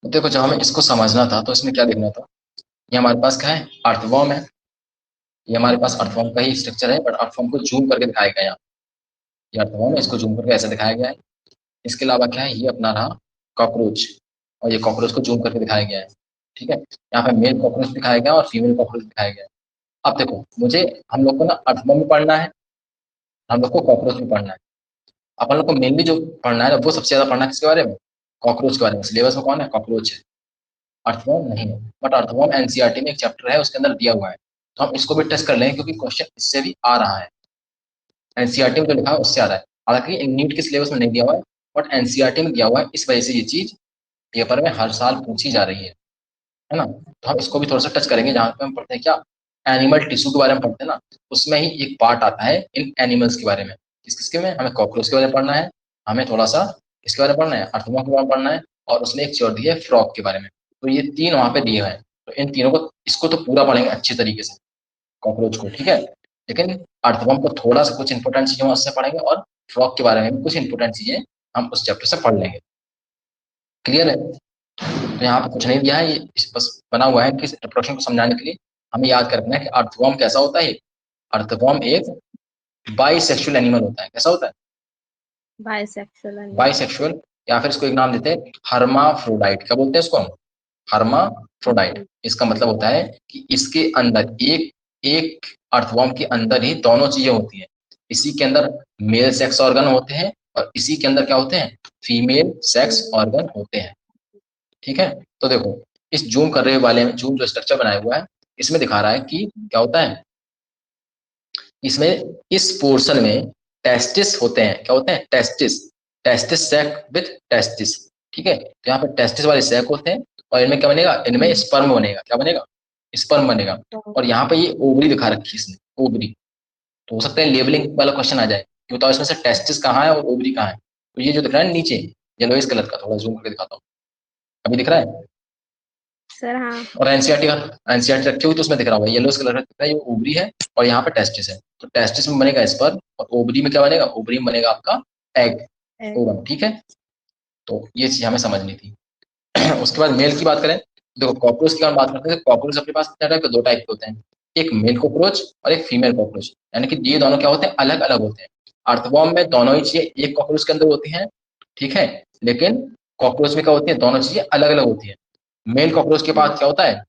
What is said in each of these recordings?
तो देखो जब हमें इसको समझना था तो इसमें क्या देखना था, ये हमारे पास क्या है, अर्थवर्म है। ये हमारे पास अर्थवर्म का ही स्ट्रक्चर है, बट अर्थवर्म को जूम करके दिखाया गया है यहाँ। ये अर्थवर्म है, इसको जूम करके ऐसे दिखाया गया है। इसके अलावा क्या है, ये अपना रहा कॉकरोच, और ये कॉकरोच को जूम करके दिखाया गया है। ठीक है, यहाँ पे मेल कॉकरोच दिखाया गया और फीमेल कॉकरोच दिखाया गया है। अब देखो मुझे, हम लोग को ना अर्थवर्म भी पढ़ना है, हम लोग को कॉकरोच भी पढ़ना है। अपन लोग को मेनली जो पढ़ना है वो सबसे ज्यादा पढ़ना है किसके बारे में, कॉकरोच के बारे में। सिलेबस में कौन है, कॉकरोच है, अर्थवर्म नहीं है। बट अर्थवर्म एनसीईआरटी में एक चैप्टर है, उसके अंदर दिया हुआ है, तो हम इसको भी टेस्ट कर लेंगे क्योंकि क्वेश्चन इससे भी आ रहा है। एनसीईआरटी में जो लिखा है उससे आ रहा है, हालांकि नीट के सिलेबस में नहीं दिया हुआ है, बट एनसीईआरटी में दिया हुआ है। इस वजह से ये चीज पेपर में हर साल पूछी जा रही है ना। तो हम इसको भी थोड़ा सा टच करेंगे, जहाँ पे हम पढ़ते हैं क्या, एनिमल टिश्यू के बारे में पढ़ते हैं ना, उसमें ही एक पार्ट आता है इन एनिमल्स के बारे में। किस किसके में, हमें कॉकरोच के बारे में पढ़ना है, हमें थोड़ा सा इसके बारे में पढ़ना है, अर्थवर्म के बारे में पढ़ना है, और उसने एक चोर दी है फ्रॉग के बारे में। तो ये तीन वहां पे दिए हुए हैं, तो इन तीनों को, इसको तो पूरा पढ़ेंगे अच्छी तरीके से, कॉकरोच को, ठीक है। लेकिन अर्थवर्म को थोड़ा सा कुछ इंपॉर्टेंट चीजें उससे पढ़ेंगे, और फ्रॉग के बारे में भी कुछ इंपॉर्टेंट चीजें हम उस चैप्टर से पढ़ लेंगे। क्लियर है। तो यहाँ पे कुछ नहीं दिया है, ये बस बना हुआ है कि इंट्रोडक्शन को समझाने के लिए हमें याद कर रखना है कि अर्थवर्म कैसा होता है। अर्थवर्म एक बाइसेक्सुअल एनिमल होता है। कैसा होता है, बाइसेक्सुअल। बाइसेक्सुअल, या फिर इसको एक नाम देते हैं हर्माफ्रोडाइट। क्या बोलते हैं इसको हम, हर्माफ्रोडाइट। इसका मतलब होता है कि इसके अंदर एक एक अर्थवर्म के अंदर ही दोनों चीजें होती हैं। इसी के अंदर मेल सेक्स ऑर्गन होते हैं, और इसी के अंदर क्या होते हैं, फीमेल सेक्स ऑर्गन होते हैं। ठीक है। तो देखो इस जूम कर रहे वाले में, जूम जो स्ट्रक्चर बनाया हुआ है, इसमें दिखा रहा है कि क्या होता है, इसमें इस पोर्शन में टेस्टिस होते हैं। क्या होते हैं, testis, testis sac with testis. ठीक है, तो यहाँ पे टेस्टिस वाले सैक होते हैं, और इनमें क्या बनेगा, इनमें स्पर्म बनेगा। क्या बनेगा, स्पर्म बनेगा। और यहाँ पे ये ओवरी दिखा रखी है इसने, ओवरी। तो हो सकता है लेबलिंग वाला क्वेश्चन आ जाए कि बताओ इसमें से टेस्टिस कहाँ है और ओवरी कहाँ है। तो ये जो दिख रहा है नीचे येलोइश कलर का, थोड़ा जूम करके दिखाता हूँ, अभी दिख रहा है। सर हाँ। और एनसीईआरटी का, एनसीईआरटी रखी हुई तो उसमें दिख रहा होगा येलो कलर का दिख रहा है, ये ओवरी है, और यहाँ पे टेस्टिस है। तो टेस्टिस में बनेगा स्पर्म, और ओवरी में क्या बनेगा, ओवरी में बनेगा आपका एग, ओवम। ठीक है, तो ये चीज हमें समझनी थी। उसके बाद मेल की बात करें, देखो कॉकरोच की बात करते हैं, कॉकरोच अपने पास क्या टाइप के, दो टाइप के होते हैं, एक मेल कॉकरोच और एक फीमेल कॉकरोच। यानी कि ये दोनों क्या होते हैं, अलग अलग होते हैं। अर्थवर्म में दोनों ही चीजें एक कॉकरोच के अंदर होती हैं, ठीक है। लेकिन कॉकरोच में क्या होती है, दोनों चीजें अलग अलग होती है। मेल कॉकरोच के पास क्या होता है,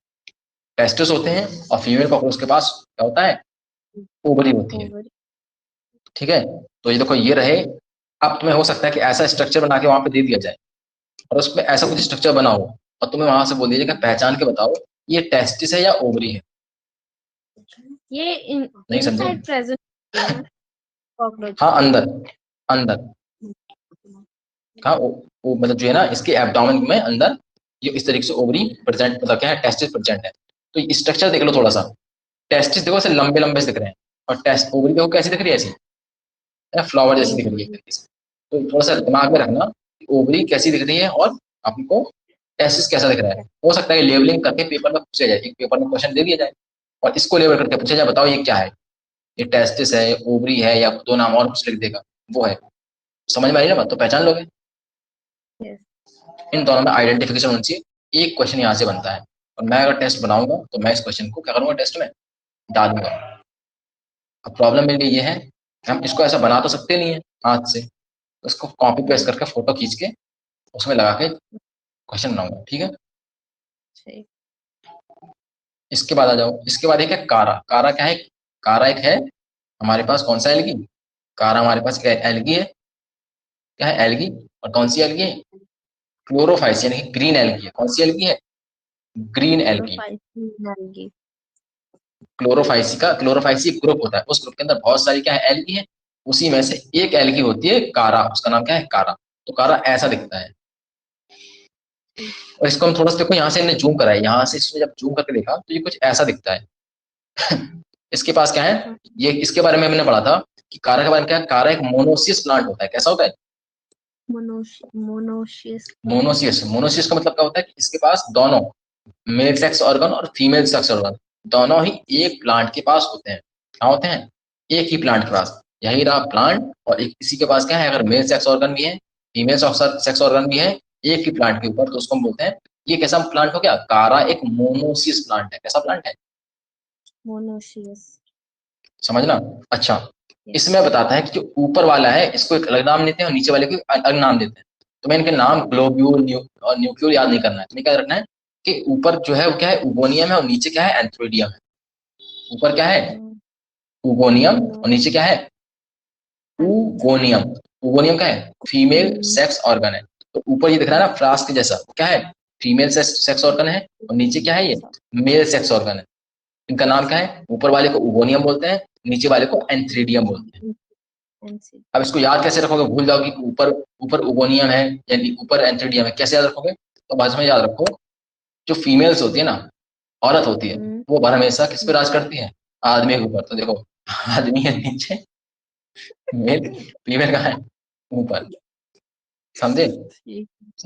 टेस्टिस होते हैं, और फीमेल कॉकरोच के पास क्या होता है, ओवरी होती है। ठीक है, तो ये देखो ये रहे। अब तुम्हें हो सकता है कि ऐसा स्ट्रक्चर बना के वहां पे दे दिया जाए, और उसमें ऐसा कुछ स्ट्रक्चर बना हो, और तुम्हें वहां से बोल दिया जाए कि पहचान के बताओ ये टेस्टिस है या ओवरी है। ये नहीं समझे, इनसाइड प्रेजेंट कॉकरोच हाँ के। अंदर, अंदर, हाँ वो मतलब जो है ना, इसके एब्डोमेन में अंदर ये इस तरीके से ओवरी प्रेजेंट, मतलब क्या है, टेस्टिस प्रेजेंट है। तो स्ट्रक्चर देख लो थोड़ा सा, टेस्टिस देखो ऐसे लंबे लंबे से दिख रहे हैं, और टेस्ट ओवरी देखो कैसी दिख रही है, ऐसी फ्लावर जैसी दिख रही है एक तरीके से। तो थोड़ा सा दिमाग में रखना कि ओवरी कैसी दिख रही है और आपको टेस्टिस कैसा दिख रहा है। हो सकता है लेबलिंग करके पेपर में पूछा जाए, एक पेपर में क्वेश्चन दे दिया जाए और इसको लेबल करके पूछा जाए, बताओ ये क्या है, ये टेस्टिस है, ओवरी है, या दो नाम और कुछ लिख देगा, वो है। समझ में आई ना बात, तो पहचान लोगे। इन दोनों में आइडेंटिफिकेशन होनी चाहिए। एक क्वेश्चन यहाँ से बनता है, और मैं अगर टेस्ट बनाऊंगा तो मैं इस क्वेश्चन को क्या करूंगा, टेस्ट में डालूंगा। अब प्रॉब्लम मेरे लिए ये है कि हम इसको ऐसा बना तो सकते नहीं है हाथ से, तो इसको कॉपी पेस्ट करके फोटो खींच के उसमें लगा के क्वेश्चन बनाऊंगा। ठीक है, इसके बाद आ जाओ, इसके बाद एक है कारा। कारा क्या है, कारा एक है हमारे पास, कौन सा एल्गी, कारा हमारे पास एल्गी है। क्या है, एल्गी। और कौन सी एल्गी है, क्लोरोफाइस, यानी कि ग्रीन एल्गी है। कौन सी एल्गी है, ग्रीन एल्गी। क्लोरोफाइसी का, क्लोरोफाइसी ग्रुप होता है, उस ग्रुप के अंदर बहुत सारी क्या है, एल्गी है। उसी में से एक एल्गी होती है कारा, उसका नाम क्या है, कारा। तो कारा ऐसा दिखता है। और इसको हम थोड़ा सा देखो, यहाँ से हमने जूम करा है, यहाँ से इसमें जब जूम करके देखा तो ये कुछ ऐसा दिखता है। इसके पास क्या है, ये इसके बारे में हमने पढ़ा था कि कारा के बारे में क्या है, कारा एक मोनोसियस प्लांट होता है। कैसा होता है, मोनोशियस। मोनोसियस। मोनोसियस का मतलब क्या होता है कि इसके पास दोनों मेल सेक्स ऑर्गन और फीमेल सेक्स ऑर्गन दोनों ही एक प्लांट के पास होते हैं। क्या होते हैं, एक ही प्लांट के पास। यही रहा प्लांट, और एक इसी के पास क्या है, अगर मेल सेक्स ऑर्गन भी है, फीमेल सेक्स ऑर्गन भी है एक ही प्लांट के ऊपर, तो उसको हम बोलते हैं ये कैसा प्लांट हो गया? कारा एक मोनोसियस प्लांट है। कैसा प्लांट है? मोनोसियस। समझना। अच्छा, Yes. इसमें बताता है कि जो ऊपर वाला है इसको एक अलग नाम देते हैं और नीचे वाले को अलग नाम देते हैं। तो मैं इनके नाम ग्लोब्यूल और न्यूक्लियोल याद नहीं करना है। तुम्हें क्या रखना है कि ऊपर जो है वो क्या है? उगोनियम है और नीचे क्या है? एंथ्रेडियम है। ऊपर क्या है? उगोनियम और नीचे क्या है? उगोनियम। उगोनियम क्या है? फीमेल सेक्स ऑर्गन है। तो ऊपर ये दिख रहा है ना फ्लास्क जैसा, क्या है? फीमेल सेक्स ऑर्गन है और नीचे क्या है? ये मेल सेक्स ऑर्गन है। इनका नाम क्या है? ऊपर वाले को उगोनियम बोलते हैं, नीचे वाले को एंथ्रेडियम बोलते हैं। अब इसको याद कैसे रखोगे? भूल जाओगे कि ऊपर ऊपर उगोनियम है यानी ऊपर एंथ्रेडियम है, कैसे याद रखोगे? तो भाषा में याद रखो, जो फीमेल्स होती है ना, औरत होती है, वो हमेशा किस पे राज करती है? आदमी के ऊपर। तो देखो, आदमी है नीचे, मेल फीमेल कहाँ है? ऊपर। समझे?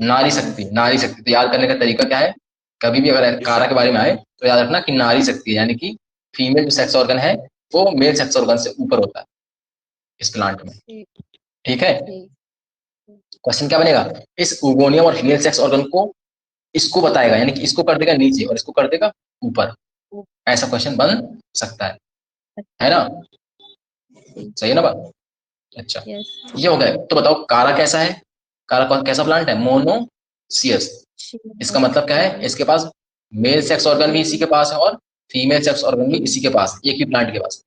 नारी शक्ति, नारी शक्ति। तो याद करने का तरीका क्या है? कभी भी अगर कारा के बारे में आए तो याद रखना कि नारी शक्ति है, यानी कि फीमेल जो सेक्स ऑर्गन है वो मेल सेक्स ऑर्गन से ऊपर होता है इस प्लांट में। ठीक है, क्वेश्चन क्या बनेगा? इस उगोनियम और फीमेल सेक्स ऑर्गन को इसको बताएगा, यानी कि इसको कर देगा नीचे और इसको कर देगा ऊपर। ऐसा क्वेश्चन बन सकता है ना? सही है ना बात? अच्छा, ये हो गया। तो बताओ कारा कैसा है? कारा कैसा प्लांट है? मोनोसियस। इसका मतलब क्या है? इसके पास मेल सेक्स ऑर्गन भी इसी के पास है और फीमेल सेक्स ऑर्गन भी इसी के पास, एक ही प्लांट के पास।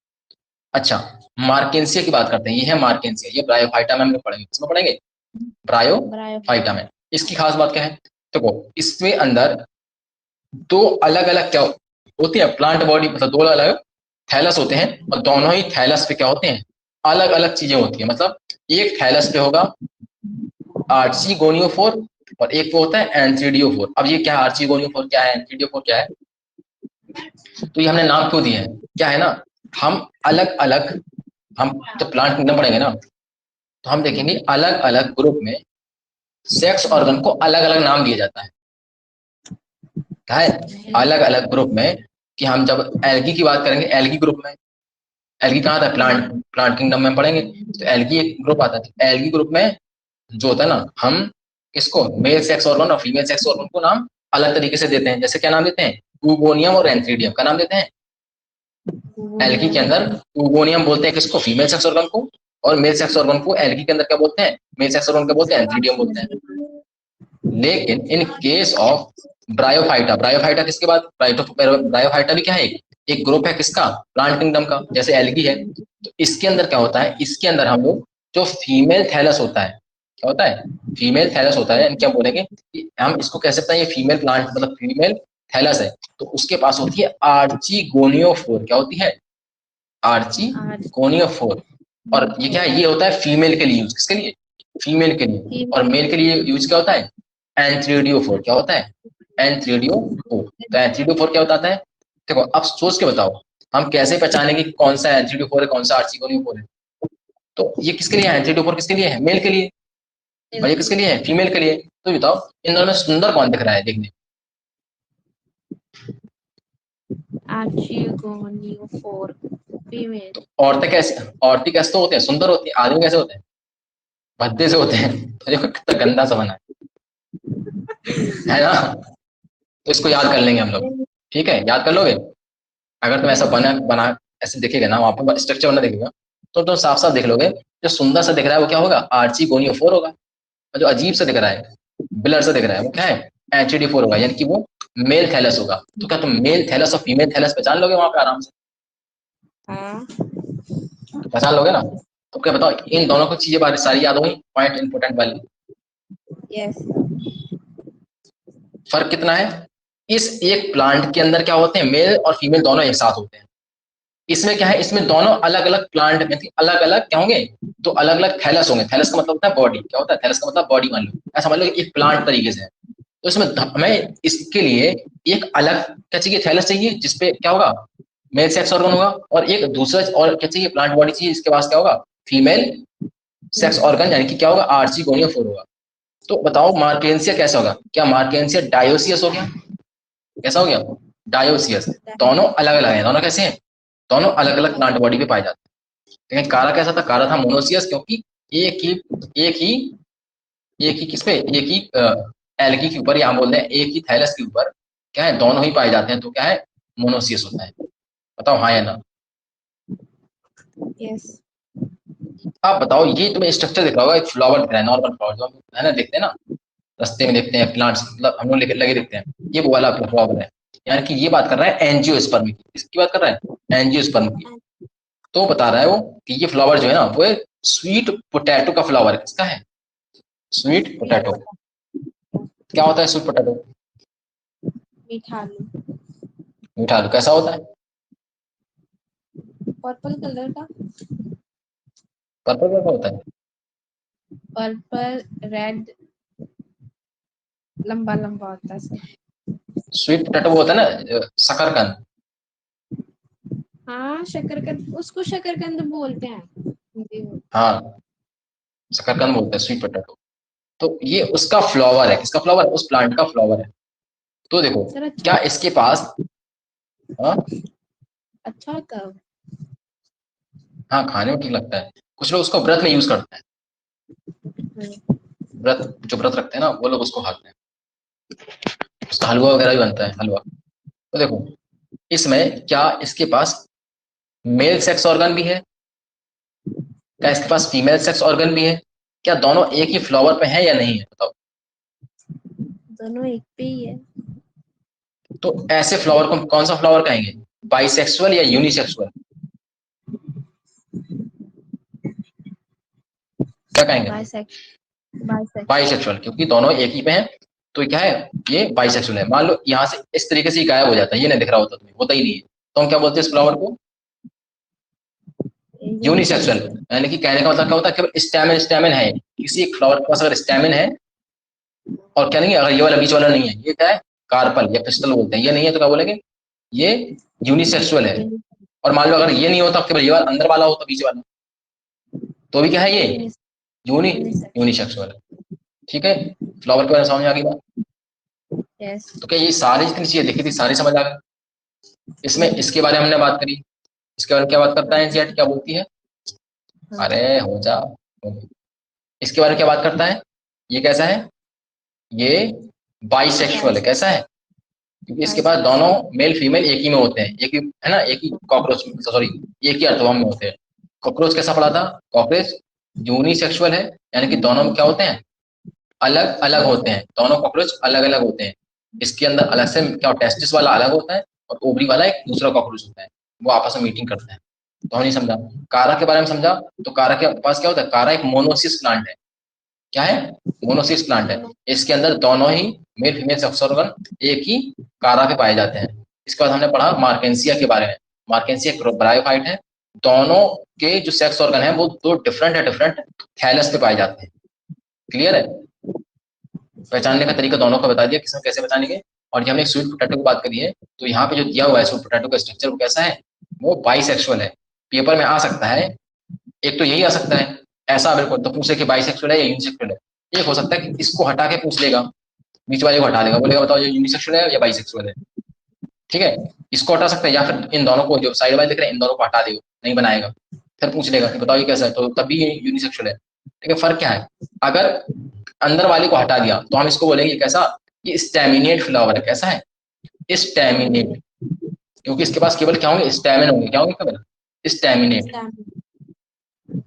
अच्छा, मार्केंसिया की बात करते हैं। ये है मार्केंसिया, ये ब्रायोफाइटा में हम लोग पढ़ेंगे। इसमें पढ़ेंगे ब्रायोफाइटा में। इसकी खास बात क्या है? देखो, इसमें अंदर दो अलग अलग क्या होती है? प्लांट बॉडी, मतलब दो अलग थैलस होते हैं और दोनों ही थैलस पे क्या होते हैं? अलग अलग चीजें होती है। मतलब एक थैलस पे होगा आर्चिगोनियोफोर और एक पे होता है एंथ्रीडियोफोर। अब ये क्या है? आर्चिगोनियोफोर क्या है? एंथ्रीडियोफोर क्या है? तो ये हमने नाम क्यों दिए हैं? क्या है ना, हम अलग अलग, हम जब प्लांट किंगडम पढ़ेंगे ना तो हम देखेंगे अलग अलग ग्रुप में सेक्स ऑर्गन को अलग अलग नाम दिया जाता है। क्या है? अलग अलग ग्रुप में, कि हम जब एल्गी की बात करेंगे, एल्गी ग्रुप में, एल्गी कहाँ था? प्लांट प्लांट किंगडम में पढ़ेंगे तो एल्गी एक ग्रुप आता है। एल्गी ग्रुप में जो होता है ना, हम किसको मेल सेक्स ऑर्गन और फीमेल सेक्स ऑर्गन को नाम अलग तरीके से देते हैं। जैसे क्या नाम देते हैं? यूगोनियम और एंथ्रीडियम का नाम देते हैं। एल्गी के अंदर यूगोनियम बोलते हैं किसको? फीमेल सेक्स ऑर्गन को। और मेल सेक्स ऑर्गन को एल्गी के अंदर क्या बोलते हैं? मेल सेक्स ऑर्गन क्या बोलते हैं? एंथ्रीडियम बोलते हैं। लेकिन in case of bryophyta, bryophyta किसके बाद? ब्रायोफाइटा भी क्या है? एक ग्रुप है किसका? प्लांट किंगडम का, जैसे एल्गी है। तो इसके अंदर क्या होता है? इसके अंदर हम लोग जो फीमेल थैलस होता है, क्या होता है? फीमेल थैलस होता है। क्या बोलेंगे कि हम इसको कह सकते हैं ये फीमेल प्लांट, मतलब फीमेल थैलस है। तो उसके पास होती है आर्चिगोनियोफोर। क्या होती है? आर्चिगोनियोफोर। और ये क्या है? ये होता है फीमेल के लिए यूज। किसके लिए? फीमेल के लिए। और मेल के लिए यूज क्या होता है? एंथ्रीडियोफोर। क्या होता है? एंथ्रीडियोफोर। तो एंथ्रीडियोफोर क्या होता है? देखो, अब सोच के बताओ, हम कैसे पहचानेंगे कि कौन सा एंथ्रीडियोफोर है, कौन सा आर्चिगोनियोफोर है? तो ये किसके लिए है? एंथ्रीडियोफोर किसके लिए है? मेल के लिए। और ये किसके लिए है? फीमेल के लिए। तो बताओ, इन दोनों में सुंदर कौन दिख रहा है देखने? आर्चिगोनियोफोर फीमेल। तो औरतें कैसे तो होते हैं? सुंदर होती है। आदमी कैसे होते हैं? भद्दे से होते हैं। तो देखो कितना गंदा सा बना है ना? तो इसको याद कर लेंगे हम लोग। ठीक है, याद कर लोगे? अगर तुम ऐसा बना बना ऐसे देखेगा ना, वहां पर स्ट्रक्चर बना देखेगा तो तुम साफ साफ देख लोगे, जो सुंदर सा दिख रहा है वो क्या होगा? आर्चिगोनियोफोर होगा। और जो अजीब सा दिख रहा है, ब्लर सा दिख रहा है, वो क्या है? एंथ्रीडियोफोर होगा, यानी कि वो मेल थैलस होगा। तो क्या तुम मेल थैलस और फीमेल थैलस पहचान लोगे वहां पे आराम से? तो पहचान लोगे ना? तो क्या बताओ, इन दोनों को चीजें बारे सारी याद होगी, पॉइंट इंपोर्टेंट वाली। यस। फर्क कितना है? इस एक प्लांट के अंदर क्या होते हैं? मेल और फीमेल दोनों एक साथ होते हैं। इसमें क्या है? इसमें दोनों अलग अलग प्लांट में अलग अलग क्या होंगे? तो अलग अलग थैलस होंगे। थैलस का मतलब होता है बॉडी। क्या होता है? थैलस का मतलब बॉडी। मान लो ऐसा, मान लो एक प्लांट तरीके से है। तो इसमें हमें इसके लिए एक अलग क्या चाहिए? थैलस चाहिए, जिसपे क्या होगा? मेल सेक्स ऑर्गन होगा। और एक दूसरा और क्या चाहिए? प्लांट बॉडी चाहिए, इसके पास क्या होगा? फीमेल सेक्स ऑर्गन, यानी कि क्या होगा? आर्चिगोनियोफोर होगा। तो बताओ मार्केंसिया कैसा होगा? क्या मार्केंसिया डायोसियस हो गया? कैसा हो गया? डायोसियस। दोनों अलग अलग है। दोनों कैसे हैं? दोनों अलग अलग प्लांट बॉडी पे पाए जाते हैं। लेकिन कारा कैसा था? कारा था मोनोसियस, क्योंकि एक ही एक ही एक ही किस पे? एक ही एल्गी के ऊपर, या हम बोलते हैं एक ही थैलस के ऊपर क्या है, दोनों ही पाए जाते हैं, तो क्या है, मोनोसियस होता है। बताओ हाँ या ना। यस। आप बताओ, ये तुम्हें स्ट्रक्चर दिख रहा होगा, एक फ्लावर दिख रहा है, नॉर्मल फ्लावर जो हम है ना देखते हैं ना, रास्ते में देखते हैं प्लांट्स, मतलब हम लोग लगे दिखते हैं, ये वो वाला फ्लावर है। यानी कि ये बात कर रहा है एंजियोस्पर्म की, इसकी बात कर रहा है एंजियोस्पर्म की। तो बता रहा है वो कि ये फ्लावर जो है ना, वो स्वीट पोटैटो का फ्लावर है। किसका है? Sweet potato. क्या होता है स्वीट पोटैटो? मीठा आलू। मीठा आलू कैसा होता है? पर्पल कलर का। पर्पल कलर का होता है। पर्पल रेड, लंबा लंबा होता है सब। स्वीट पोटैटो वो होता है ना, शकरकंद। हाँ शकरकंद, उसको शकरकंद बोलते हैं हिंदी में। हाँ, शकरकंद बोलते हैं स्वीट पोटैटो। तो ये उसका फ्लावर है। किसका फ्लावर? उस प्लांट का फ्लावर है। तो देखो, सर अच्छा, क्या इसके पास, हाँ अच्छा होता है। हाँ, खाने में ठीक लगता है। कुछ लोग उसको व्रत में यूज करते हैं। व्रत, जो व्रत रखते हैं ना, वो लोग उसको खाते हैं। उसका हलवा वगैरह भी बनता है, हलवा। तो देखो, इसमें क्या इसके पास मेल सेक्स ऑर्गन भी है? क्या इसके पास फीमेल सेक्स ऑर्गन भी है? क्या दोनों एक ही फ्लावर पे हैं या नहीं है? बताओ। दोनों एक पे ही है। तो ऐसे फ्लावर को हम कौन सा फ्लावर कहेंगे? बाइसेक्सुअल या यूनिसेक्सुअल? क्या कहेंगे? बाइसेक्सुअल। बाइसेक्सुअल, क्योंकि दोनों एक ही पे हैं। तो क्या है, ये बाइसेक्सुअल है। मान लो यहाँ से इस तरीके से ही गायब हो जाता है, ये नहीं दिख रहा होता, तुम्हें होता ही नहीं है, तो हम क्या बोलते हैं इस फ्लावर को? यूनिसेक्सुअल। यानी कि कहने का मतलब क्या होता है, केवल स्टैमेन स्टैमेन है, किसी एक फ्लावर के पास अगर स्टैमेन है, और क्या नहीं, अगर ये वाला बीच वाला नहीं है, ये क्या है, कार्पल या पिस्टल बोलते हैं, ये नहीं है तो क्या बोलेंगे, ये यूनिसेक्सुअल है। और मान लो अगर ये नहीं होता, केवल ये वाला अंदर वाला होता, बीच वाला, तो भी क्या है, ये यूनि यूनिसेक्सुअल है। ठीक है, फ्लावर के बारे में समझ में आ गई बात? यस। तो क्या ये सारी जितनी चीजें देखी थी, सारी समझ आ गई? इसमें इसके बारे में हमने बात करी। इसके बारे में क्या बात करता है एनसीईआरटी, क्या बोलती है? अरे हो जा, इसके बारे में क्या बात करता है? ये कैसा है? ये बाइसेक्सुअल है। कैसा है? क्योंकि इसके पास दोनों मेल फीमेल एक ही में होते हैं, एक ही है ना, एक ही कॉकरोच, सॉरी, एक ही अर्थवर्म में होते हैं। कॉकरोच कैसा पड़ा था? कॉकरोच यूनिसेक्सुअल है, यानी कि दोनों में क्या होते हैं, अलग अलग होते हैं, दोनों कॉकरोच अलग अलग होते हैं। इसके अंदर अलग से क्या, टेस्टिस वाला अलग होता है, और ओवरी वाला एक दूसरा कॉकरोच होता है, वो आपस में मीटिंग करते हैं। तो हमने समझा। कारा के बारे में समझा। तो कारा के पास क्या होता है? कारा एक मोनोसिस प्लांट है। क्या है? मोनोसिस प्लांट है। इसके अंदर दोनों ही मेल फीमेल सेक्स ऑर्गन एक ही कारा पे पाए जाते हैं। इसके बाद हमने पढ़ा मार्केंसिया के बारे में। मार्केंसिया एक ब्रायोफाइट है। दोनों के जो सेक्स ऑर्गन है वो दो डिफरेंट थैलस पे पाए जाते हैं। क्लियर है? पहचानने का तरीका दोनों का बता दिया, किसमें कैसे पहचानेंगे। और ये हमने स्वीट पोटैटो की बात करी है, तो यहाँ पे जो दिया हुआ है स्वीट पोटैटो का स्ट्रक्चर, वो कैसा है, वो बाइसेक्सुअल है। पेपर में आ सकता है, एक तो यही आ सकता है, ऐसा बिल्कुल तो पूछे कि बाइसेक्सुअल है या यूनिसेक्सुअल है। एक हो सकता है कि इसको हटा के पूछ लेगा, बीच वाले को हटा देगा, बोलेगा बताओ ये यूनिसेक्सुअल है या बाइसेक्सुअल है। ठीक है, इसको हटा सकता है, या फिर इन दोनों को जो साइड वाले दिख रहे हैं, इन दोनों को हटा देगा, नहीं बनाएगा, फिर पूछ लेगा कि बताओ ये कैसा है, तो तब भी यूनिसेक्सुअल है। ठीक है, फर्क क्या है? अगर अंदर वाले को हटा दिया तो हम इसको बोलेंगे कैसा, ये स्टैमिनेट फ्लावर है। कैसा है? स्टैमिनेट। क्योंकि इसके पास केवल क्या होंगे, स्टैमिन होंगे। क्या होंगे केवल? स्टैमिनेट।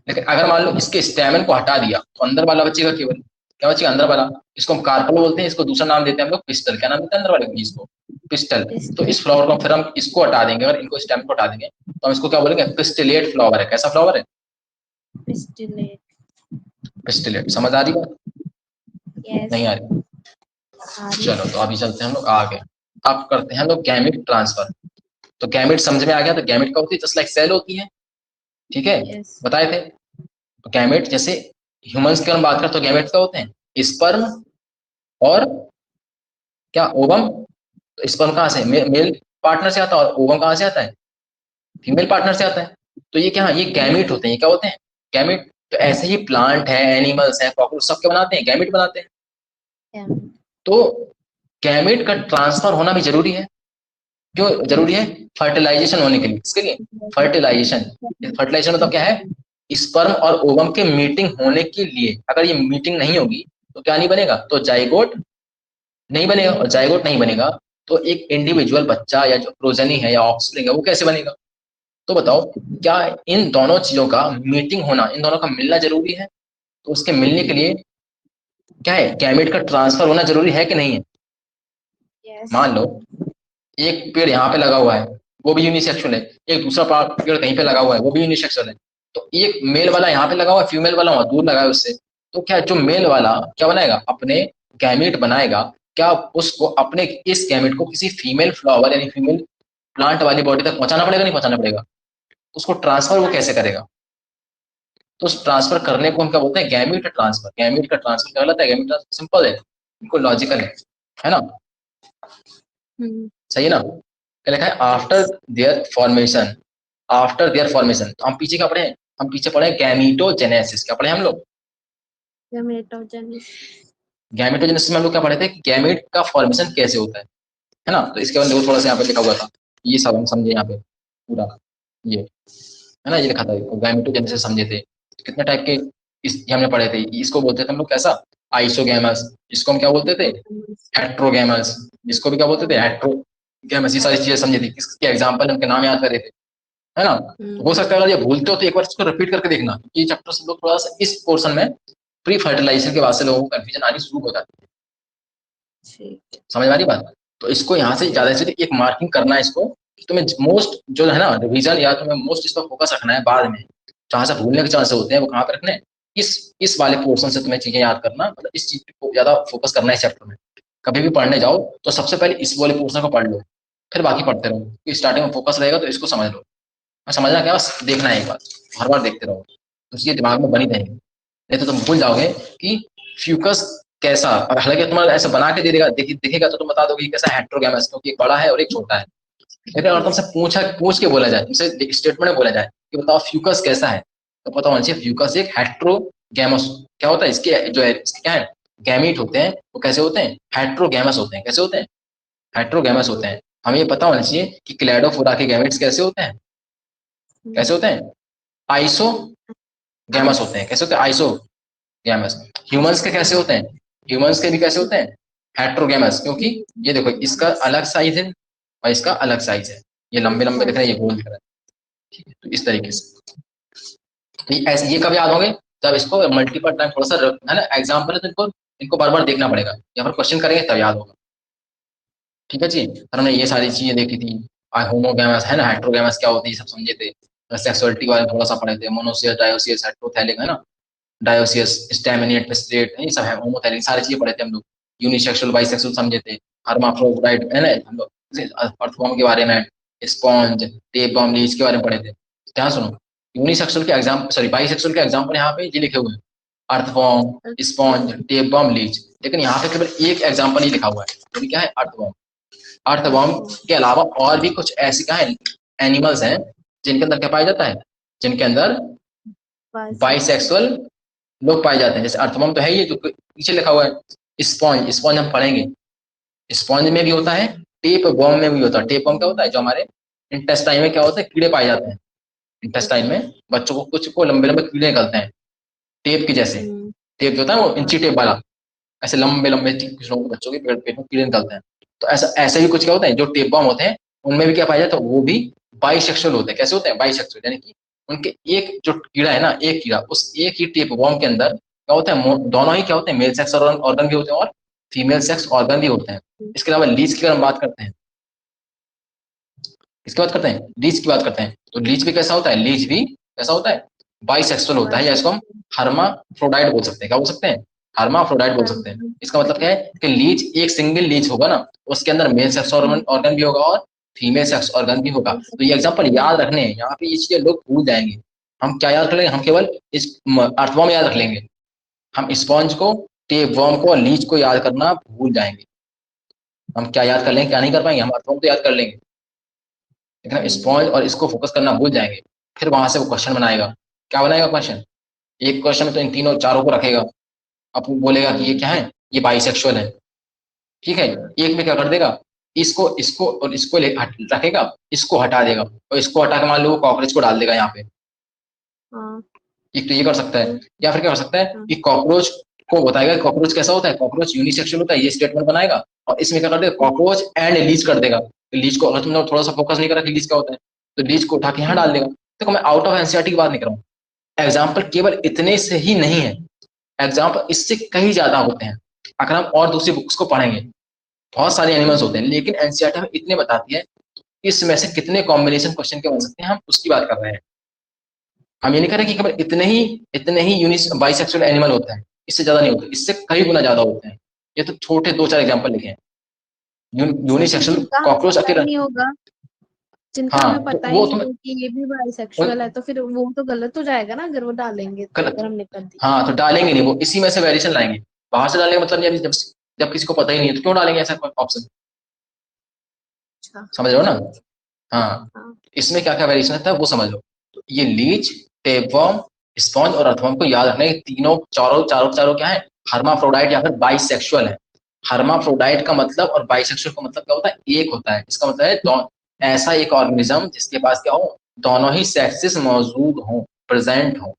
लेकिन अगर मान लो इसके स्टैमिन को हटा दिया तो अंदर वाला बचेगा केवल। क्या बचेगा? अंदर वाला। इसको हम कार्पल बोलते हैं, इसको दूसरा नाम देते हैं हम लोग पिस्टल। क्या नाम देते हैं अंदर वाले को? इसको पिस्टल। तो इस फ्लावर को फिर हम इसको हटा देंगे, अगर इनको स्टेम को हटा देंगे तो हम इसको क्या बोलेंगे? पिस्टिलेट फ्लावर है। कैसा फ्लावर है? पिस्टिलेट। पिस्टिलेट। समझ आ रही बात? यस। नहीं आ रही? चलो तो अभी चलते हैं हम लोग आगे। अब करते हैं हम लोग गैमेट ट्रांसफर। तो गैमेट समझ में आ गया। तो गैमेट क्या होती है? जस्ट लाइक सेल होती है। ठीक है, यस। बताए थे। तो गैमेट जैसे ह्यूमंस की हम बात करते हैं तो गैमेट क्या होते हैं? स्पर्म और क्या, ओवम। तो स्पर्म कहाँ से? मेल पार्टनर से आता है, और ओवम कहाँ से आता है? फीमेल पार्टनर से आता है। तो ये क्या, ये गैमेट होते हैं। ये क्या होते हैं? गैमेट। तो ऐसे ही प्लांट है, एनिमल्स है, कॉकरोच, सब क्या बनाते हैं? गैमेट बनाते हैं। तो गैमेट का ट्रांसफर होना भी जरूरी है। क्यों जरूरी है? फर्टिलाइजेशन होने के लिए। किसके लिए? फर्टिलाइजेशन। फर्टिलाइजेशन मतलब क्या है? स्पर्म और ओवम के मीटिंग होने के लिए। अगर ये मीटिंग नहीं होगी तो क्या नहीं बनेगा? तो जाइगोट नहीं बनेगा, और जायगोट नहीं बनेगा तो एक इंडिविजुअल बच्चा या जो प्रोजेनी है या ऑफस्प्रिंग है वो कैसे बनेगा? तो बताओ, क्या इन दोनों चीजों का मीटिंग होना, इन दोनों का मिलना जरूरी है? तो उसके मिलने के लिए क्या है, गैमेट का ट्रांसफर होना जरूरी है कि नहीं है? यस। मान लो एक पेड़ यहाँ पे लगा हुआ है, वो भी यूनिसेक्सुअल है, एक दूसरा पेड़ कहीं पे लगा हुआ है, वो भी यूनिसेक्सुअल है। तो एक मेल वाला यहाँ पे लगा हुआ है, फीमेल वाला वहां दूर लगा है उससे, तो क्या जो मेल वाला क्या बनाएगा, अपने गैमेट बनाएगा, क्या उसको अपने इस गैमेट को किसी फीमेल फ्लावर यानी फीमेल प्लांट वाली बॉडी तक पहुंचाना पड़ेगा, नहीं पहुंचाना पड़ेगा? उसको ट्रांसफर वो कैसे करेगा? तो उस ट्रांसफर करने को हम क्या बोलते हैं, गैमेट ट्रांसफर। गैमेट का ट्रांसफर क्या गलत है, गैमेट ट्रांसफर सिंपल है, बिल्कुल लॉजिकल है ना? सही है ना? क्या लिखा है, after their formation, after their formation. तो हम पीछे क्या पढ़े हैं, हम पीछे पढ़े गैमीटोजेनेसिस। क्या पढ़े हम लोग? गैमेटोजेनेसिस में हम लोग क्या पढ़े थे, गैमेट का फॉर्मेशन कैसे होता है ना? तो इसके बाद देखो थोड़ा सा यहाँ पे लिखा हुआ था, ये सब हम समझे यहाँ पे पूरा, ये है ना, ये लिखा था, गैमेटोजेनेसिस समझे थे। कितने टाइप के ये हमने पढ़े थे। इसको बोलते थे हम लोग कैसा, आइसोगैमस। इसको हम क्या बोलते थे, हेट्रोगैमस। इसको भी क्या बोलते थे, हेट्रोगैमस। ये सारी चीजें समझी थी, किसके एग्जाम्पल उनके नाम याद करे थे, है ना? तो हो सकता है अगर ये भूलते हो तो एक बार इसको रिपीट करके देखना, ये चैप्टर से लोग थोड़ा सा इस पोर्शन में प्री फर्टिलाइजेशन के बाद से लोगों को कंफ्यूजन आनी शुरू हो जाती है। समझ आ रही बात? तो इसको यहाँ से ज्यादा से एक मार्किंग करना है इसको, तुम्हें मोस्ट जो है ना रिवीजन, या तुम्हें मोस्ट इस पर फोकस रखना है बाद में, जहाँ से भूलने के चांस होते हैं वो कहाँ पे रखने हैं, इस वाले पोर्शन से तुम्हें चीजें याद करना, मतलब इस चीज को ज्यादा फोकस करना है इस चैप्टर में। कभी भी पढ़ने जाओ तो सबसे पहले इस वाले पोर्शन को पढ़ लो, फिर बाकी पढ़ते रहो। स्टार्टिंग में फोकस रहेगा तो इसको समझ लो। समझना क्या, बस देखना है एक बार, हर बार देखते रहो तो ये दिमाग में बनी रहेगी, नहीं तो तुम भूल जाओगे कि फ्यूकस कैसा। और हालांकि तुम्हारा ऐसा बना के दे देगा, दिखेगा तो तुम बता दोगे कैसा हेट्रोगैमस, क्योंकि एक बड़ा है और एक छोटा है। लेकिन अगर तुमसे पूछ के बोला जाए, तुमसे स्टेटमेंट में बोला जाए कि बताओ फ्यूकस कैसा है, तो पता होना चाहिए फ्यूकस एक हेट्रोगैमस। क्या होता है इसके जो है, इसके क्या है, गैमीट होते हैं, वो कैसे होते हैं, हेट्रोगैमस होते हैं। कैसे होते हैं, हेट्रोगैमस होते हैं। हमें ये पता होना चाहिए कि क्लैडोफोरा के गैमेट्स कैसे होते हैं, कैसे होते हैं, आइसो गैमस होते हैं। कैसे होते हैं, आइसो गैमस। ह्यूमंस के कैसे होते हैं, ह्यूमंस के भी कैसे होते हैं, हेट्रोगैमस। क्योंकि ये देखो इसका अलग साइज है और इसका अलग साइज है, ये लंबे लंबे दिख रहे हैं, ये गोल दिख रहा है, ठीक है? तो इस तरीके से तो ऐसे ये कब याद होंगे, जब इसको मल्टीपल टाइम थोड़ा सा है ना एग्जाम्पल है, तो इनको बार बार देखना पड़ेगा, या फिर क्वेश्चन करेंगे तब याद होगा। ठीक है जी, तो हमने ये सारी चीजें देखी थी। होमोगैमस है ना, हेट्रोगैमस क्या होती है सब समझे थे। सेक्सुअलिटी के बारे में थोड़ा सा पढ़े थे, मोनोसियस, डायोसियस, हेट्रोथैलिक है ना, डायोसियस, स्टैमिनेट, स्ट्रेट, ये सब है, होमोथैलिक, सारी चीजें पढ़े थे हम लोग। यूनिसेक्सुअल, बाइसेक्सुअल समझे थे, हर्माफ्रोडाइट है ना हम लोग, अर्थवॉर्म के बारे में, स्पॉन्ज, टेपवर्म, लीच के बारे में पढ़े थे। ध्यान सुनो, यूनिसेक्सुअल के एग्जाम, सॉरी बाइसेक्सुअल के एग्जाम्पल यहाँ पे ये लिखे हुए हैं, अर्थवॉर्म, स्पॉन्ज, टेपवर्म, लीच। लेकिन यहाँ पे केवल एक एग्जाम्पल ही लिखा हुआ है, वो क्या है, अर्थवॉर्म। अर्थवर्म के अलावा और भी कुछ ऐसे क्या है, एनिमल्स हैं जिनके अंदर क्या पाया जाता है, जिनके अंदर बाइसेक्सुअल लोग पाए जाते हैं। जैसे अर्थवर्म तो है ये जो पीछे लिखा हुआ है, स्पॉन्ज, स्पॉन्ज हम पढ़ेंगे, स्पॉन्ज में भी होता है, टेप वर्म में भी होता है। टेप वर्म क्या होता है, जो हमारे इंटेस्टाइन में क्या होता है, कीड़े पाए जाते हैं। इंटेस्टाइन में बच्चों को कुछ को लंबे लंबे कीड़े निकलते हैं, टेप की जैसे। टेप जो होता है वो इंची टेप वाला, ऐसे लंबे लंबे कुछ लोगों के बच्चों के पेट में कीड़े निकलते हैं। तो ऐसा ऐसे भी कुछ क्या होता है, जो टेप बम होते हैं उनमें भी क्या पाया जाता है, वो भी बाइसेक्सुअल होते हैं। कैसे होते हैं, बाइसेक्सुअल, यानी कि उनके एक जो कीड़ा है ना, एक कीड़ा, उस एक ही टेप बम के अंदर क्या होता है, दोनों ही क्या होते हैं, मेल सेक्स ऑर्गन भी होते हैं और फीमेल सेक्स ऑर्गन भी होते हैं। इसके अलावा लीच की अगर हम बात करते हैं, इसकी बात करते हैं, लीच की बात करते हैं, तो लीच भी कैसा होता है, लीच भी कैसा होता है, बाइसेक्सुअल होता है, या इसको हम हर्माफ्रोडाइट बोल सकते हैं। क्या बोल सकते हैं, हर्माफ्रोडाइट बोल सकते हैं। इसका मतलब क्या है कि लीच एक सिंगल लीच होगा ना, उसके अंदर मेल सेक्स ऑर्गन भी होगा और फीमेल सेक्स ऑर्गन भी होगा। तो ये एग्जांपल याद रखने हैं, यहाँ पे ये चीजें लोग भूल जाएंगे। हम क्या याद कर लेंगे, हम केवल इस अर्थवर्म याद रख लेंगे, हम स्पॉन्ज को, टेपवर्म को और लीच को याद करना भूल जाएंगे। हम क्या याद कर लेंगे, क्या नहीं कर पाएंगे, हम अर्थवर्म तो याद कर लेंगे, लेकिन हम स्पॉन्ज और इसको फोकस करना भूल जाएंगे। फिर वहां से वो क्वेश्चन बनाएगा। क्या बनाएगा क्वेश्चन, एक क्वेश्चन में तो इन तीनों चारों को रखेगा, अब वो बोलेगा कि ये क्या है, ये बाइसेक्सुअल है, ठीक है। एक में क्या कर देगा, इसको इसको और इसको रखेगा, इसको हटा देगा, और इसको हटा के मान लो कॉकरोच को डाल देगा यहाँ पे। एक तो ये कर सकता है, या फिर क्या कर सकता है कि कॉकरोच को बताएगा कॉकरोच कैसा होता है, कॉकरोच यूनिसेक्सुअल होता है, ये स्टेटमेंट बनाएगा। और इसमें क्या कर देगा, कॉकरोच एंड लीच कर देगा। लीच को अगर तुमने थोड़ा सा फोकस नहीं करा कि लीच क्या होता है, तो लीच को उठा के यहाँ डाल देगा। देखो मैं आउट ऑफ एनसीईआरटी की बात नहीं कर रहा हूँ, एग्जाम्पल केवल इतने से ही नहीं है, एग्जाम्पल इससे कहीं ज्यादा होते हैं। अगर हम और दूसरी बुक्स को पढ़ेंगे, बहुत सारे एनिमल्स होते हैं, लेकिन एनसीईआरटी हमें इतने बताती है इसमें से कितने कॉम्बिनेशन क्वेश्चन के बन सकते हैं, हम उसकी बात कर रहे हैं। हम ये नहीं कह रहे कि केवल इतने ही बाइसेक्सुअल एनिमल होते हैं, इससे ज्यादा नहीं होते, इससे कई गुना ज्यादा होते हैं। ये तो छोटे 2-4 एग्जाम्पल लिखे हैं। यूनिसेक्सुअल जिनका हमें कॉकरोच पता ही अकेला, नहीं होगा, जिनका हाँ हमें तो पता ही वो नहीं तुम्हें हो कि ये भी बाइसेक्सुअल है, तो फिर वो तो गलत हो जाएगा ना अगर वो डालेंगे, तो गलत, अगर हमने कर दिया। हाँ तो डालेंगे नहीं, वो इसी में से वेरिएशन लाएंगे। बाहर से डालने का मतलब नहीं है, जब किसी को पता ही नहीं है तो क्यों डालेंगे ऐसा ऑप्शन, अच्छा। समझ रहे हो ना। हाँ, हाँ। इसमें क्या क्या वेरिएशन रहता है वो समझ लो। तो ये लीच, टेपवर्म, स्पॉन्ज और अर्थवर्म को याद रखना, ये तीनों चारों चारों चारों क्या है, हर्माफ्रोडाइट या फिर बाइसेक्सुअल है। हर्माफ्रोडाइट का मतलब और बाइसेक्सुअल का मतलब क्या होता है, एक होता है। इसका मतलब है ऐसा एक ऑर्गेनिज्म जिसके पास क्या हो, दोनों ही सेक्सेस मौजूद हो, प्रेजेंट हो।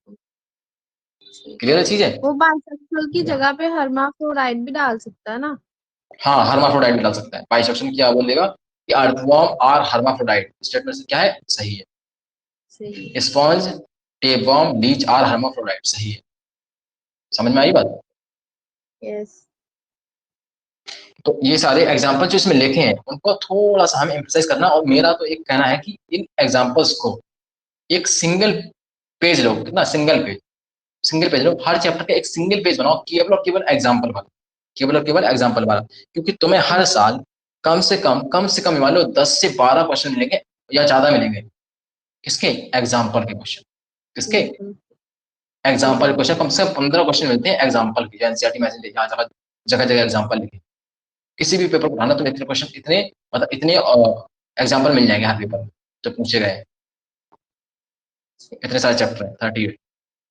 क्लियर है चीजें। वो बाइसेक्सुअल की जगह पे हर्माफ्रोडाइट भी डाल सकता है ना। हाँ हर्माफ्रोडाइट भी डाल सकता है, बाइसेक्सुअल क्या बोलेगा कि अर्थवर्म आर हर्माफ्रोडाइट, स्टेटमेंट से क्या है, सही है। सही। Sponge, tapeworm, leech are hermaphrodite, सही है। समझ में आई बात। यस। तो ये सारे एग्जाम्पल जो इसमें लिखे हैं उनको थोड़ा सा हमें एम्फसाइज करना, और मेरा तो एक कहना है कि इन एग्जाम्पल्स को एक सिंगल पेज लो, कितना सिंगल पेज लो, हर चैप्टर का एक सिंगल पेज बनाओ, केवल और केवल एग्जाम्पल वाला, केवल और केवल एग्जाम्पल वाला। क्योंकि तुम्हें हर साल कम से कम मान लो 10 से 12 क्वेश्चन मिलेंगे या ज्यादा मिलेंगे, किसके, एग्जाम्पल के क्वेश्चन, किसके, एग्जाम्पल एग्जाम। क्वेश्चन। कम से कम 15 क्वेश्चन मिलते हैं एग्जाम्पल के, एनसीईआरटी में जगह जगह जगह एग्जाम्पल लिखे। किसी भी पेपर को पढ़ाना तो इतने क्वेश्चन, इतने मतलब इतने एग्जाम्पल मिल जाएंगे हर पेपर में जो पूछे गए। इतने सारे चैप्टर हैं 38,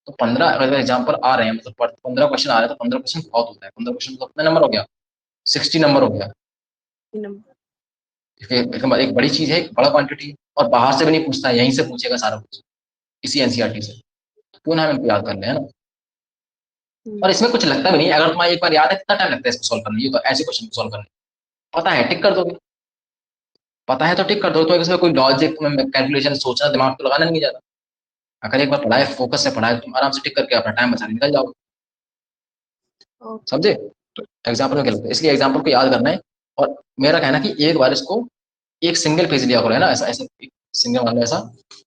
तो 15 अगर एग्जाम्पल आ रहे हैं, मतलब 15 क्वेश्चन आ रहे हैं, तो 15 क्वेश्चन बहुत होता है। 15 क्वेश्चन तो कितना नंबर हो गया, 60 नंबर हो गया। एक बड़ी चीज है, एक बड़ा क्वांटिटी, और बाहर से भी नहीं पूछता है, यहीं से पूछेगा सारा कुछ, इसी एनसीईआरटी से। क्यों ना हम इनको याद कर ले, है ना। और इसमें कुछ लगता भी नहीं है, अगर तुम्हें एक बार याद है कितना टाइम लगता है इसको सॉल्व करने, ये तो ऐसे क्वेश्चन को सॉल्व करने, पता है टिक कर दोगे, पता है तो टिक कर दो, तो इसमें कोई लॉजिक, तुम्हें कैलकुलेशन सोचना, दिमाग तो लगाना नहीं जाता। अगर एक बार पढ़ाए, फोकस से पढ़ाए, तुम आराम से टिक करके अपना टाइम बचा के निकल जाओगे। समझे। तो एग्जाम्पल में क्या लगता है, इसलिए एग्जाम्पल को याद करना है। और मेरा कहना है कि एक बार इसको एक सिंगल पेज लिया करो, है ना, ऐसा ऐसा सिंगल मान लो, ऐसा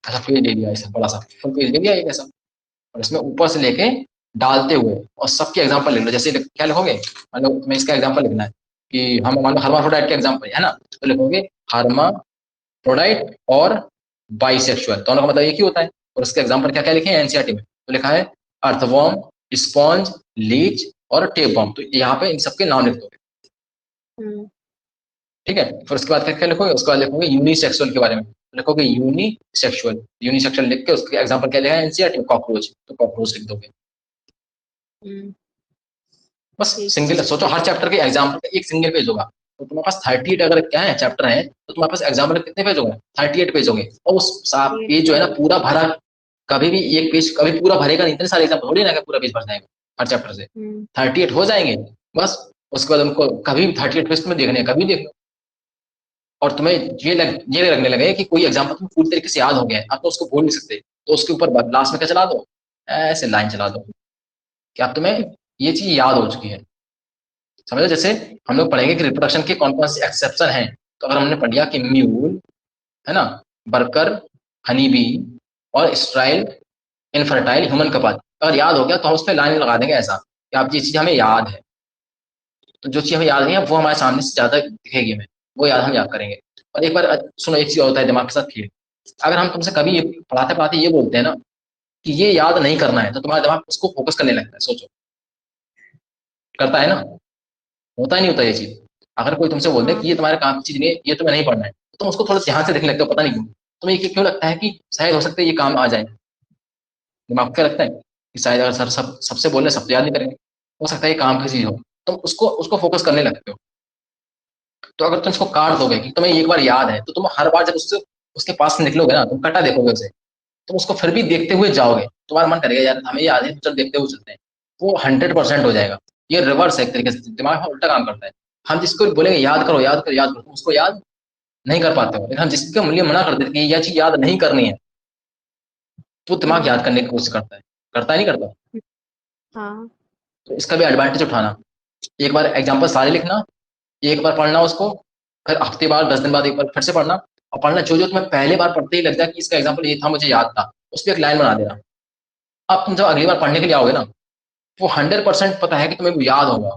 ऐसा पेज ले लिया, ऐसा बड़ा सा फुल पेज ले लिया एक ऐसा, और इसमें ऊपर से लेके डालते हुए और सबके एग्जाम्पल लिख लो। जैसे क्या लिखोगे, मान लो तुम्हें इसका एग्जाम्पल लिखना है कि हम मान लो हर्माफ्रोडाइट के एग्जाम्पल है ना, तो लिखोगे हर्माफ्रोडाइट और बाइसेक्सुअल, दोनों का मतलब एक ही होता है। और उसके एग्जाम्पल क्या क्या लिखे हैं एनसीईआरटी में, तो लिखा है अर्थवर्म, स्पॉन्ज, लीच और टेपवर्म। तो यहाँ पे इन सबके नाम लिख दोगे, ठीक है। फिर उसके बाद क्या लिखोगे, उसके बाद लिखोगे यूनिसेक्सुअल के बारे में, लिखोगे यूनिसेक्सुअल, यूनिसेक्सुअल लिख के उसके एग्जांपल क्या लिखा है एनसीईआरटी में, कॉकरोच, तो कॉकरोच लिख दोगे। बस सिंगल सोचो, हर चैप्टर के एग्जांपल का एक सिंगल पेज होगा, तो तुम्हारे पास 38 अगर क्या है चैप्टर है, तो तुम्हारे पास एग्जाम्पल कितने पेज होंगे, 38 पेज होंगे। और उस पेज जो है ना पूरा भरा, कभी भी एक पेज कभी पूरा भरेगा नहीं, इतने सारे एग्जाम्पल थोड़ी ना पूरा पेज भर जाएगा हर चैप्टर से, 38 हो जाएंगे बस। उसके बाद उनको कभी 38 पेज तुम्हें देखने कभी देख लो, और तुम्हें ये लगने लगे कि कोई एग्जाम्पल तुम्हें पूरी तरीके से याद हो गया है, अब तो उसको भूल नहीं सकते, तो उसके ऊपर लास्ट में क्या चला दो, ऐसे लाइन चला दो कि अब तुम्हें ये चीज याद हो चुकी है। समझो, जैसे हम लोग पढ़ेंगे कि रिप्रोडक्शन के कौन कौन से एक्सेप्शन हैं, तो अगर हमने पढ़ लिया कि म्यूल, है ना, बर्कर, हनी बी और स्ट्राइल इनफर्टाइल ह्यूमन कपाल, अगर याद हो गया तो हम उस पर लाइन लगा देंगे ऐसा कि आप ये चीज हमें याद है। तो जो चीज हमें याद नहीं है वो हमारे सामने से ज्यादा दिखेगी हमें, वो याद हम याद करेंगे। और एक बार सुनो, एक चीज होता है दिमाग के साथ खेल, अगर हम तुमसे कभी पढ़ाते पढ़ाते ये बोलते हैं ना कि ये याद नहीं करना है, तो तुम्हारा दिमाग उसको फोकस करने लगता है। सोचो, करता है ना, होता ही नहीं होता ये चीज। अगर कोई तुमसे बोल दे कि ये तुम्हारे काम की चीज नहीं है, ये तुम्हें नहीं पढ़ना है, तो तुम उसको थोड़ा ध्यान से देखने लगते हो, पता नहीं क्यों। तुम्हें ये क्यों लगता है कि शायद हो सकता है ये काम आ जाए, दिमाग को क्या लगता है कि शायद अगर सर सबसे बोल रहे सब तो याद नहीं करेंगे, हो सकता है ये काम की चीज हो, तुम उसको उसको फोकस करने लगते हो। तो अगर तुम इसको काट दोगे कि तुम्हें एक बार याद है, तो तुम हर बार जब उससे उसके पास से निकलोगे ना, तुम कटा देखोगे उसे, तुम उसको फिर भी देखते हुए जाओगे, तुम्हारा मन करेगा यार हमें याद है, तो चल देखते हुए चलते हैं, वो 100% हो जाएगा। ये रिवर्स है, एक तरीके से दिमाग में उल्टा काम करता है। हम जिसको बोलेंगे याद करो याद करो याद करो, तुम उसको याद नहीं कर पाते हो। लेकिन हम जिसके लिए मना कर देते हैं कि यह चीज याद नहीं करनी है, तो दिमाग याद करने की कोशिश करता है नहीं करता। हाँ तो इसका भी एडवांटेज उठाना, एक बार एग्जाम्पल सारे लिखना, एक बार पढ़ना उसको, फिर हफ्ते बाद 10 दिन बाद एक बार फिर से पढ़ना, और पढ़ना जो जो तुम्हें पहले बार पढ़ते ही लगता है कि इसका एग्जाम्पल ये था मुझे याद था, उस पर एक लाइन बना देना। अब तुम जब अगली बार पढ़ने के लिए आओगे ना, वो 100% पता है कि तुम्हें वो याद होगा,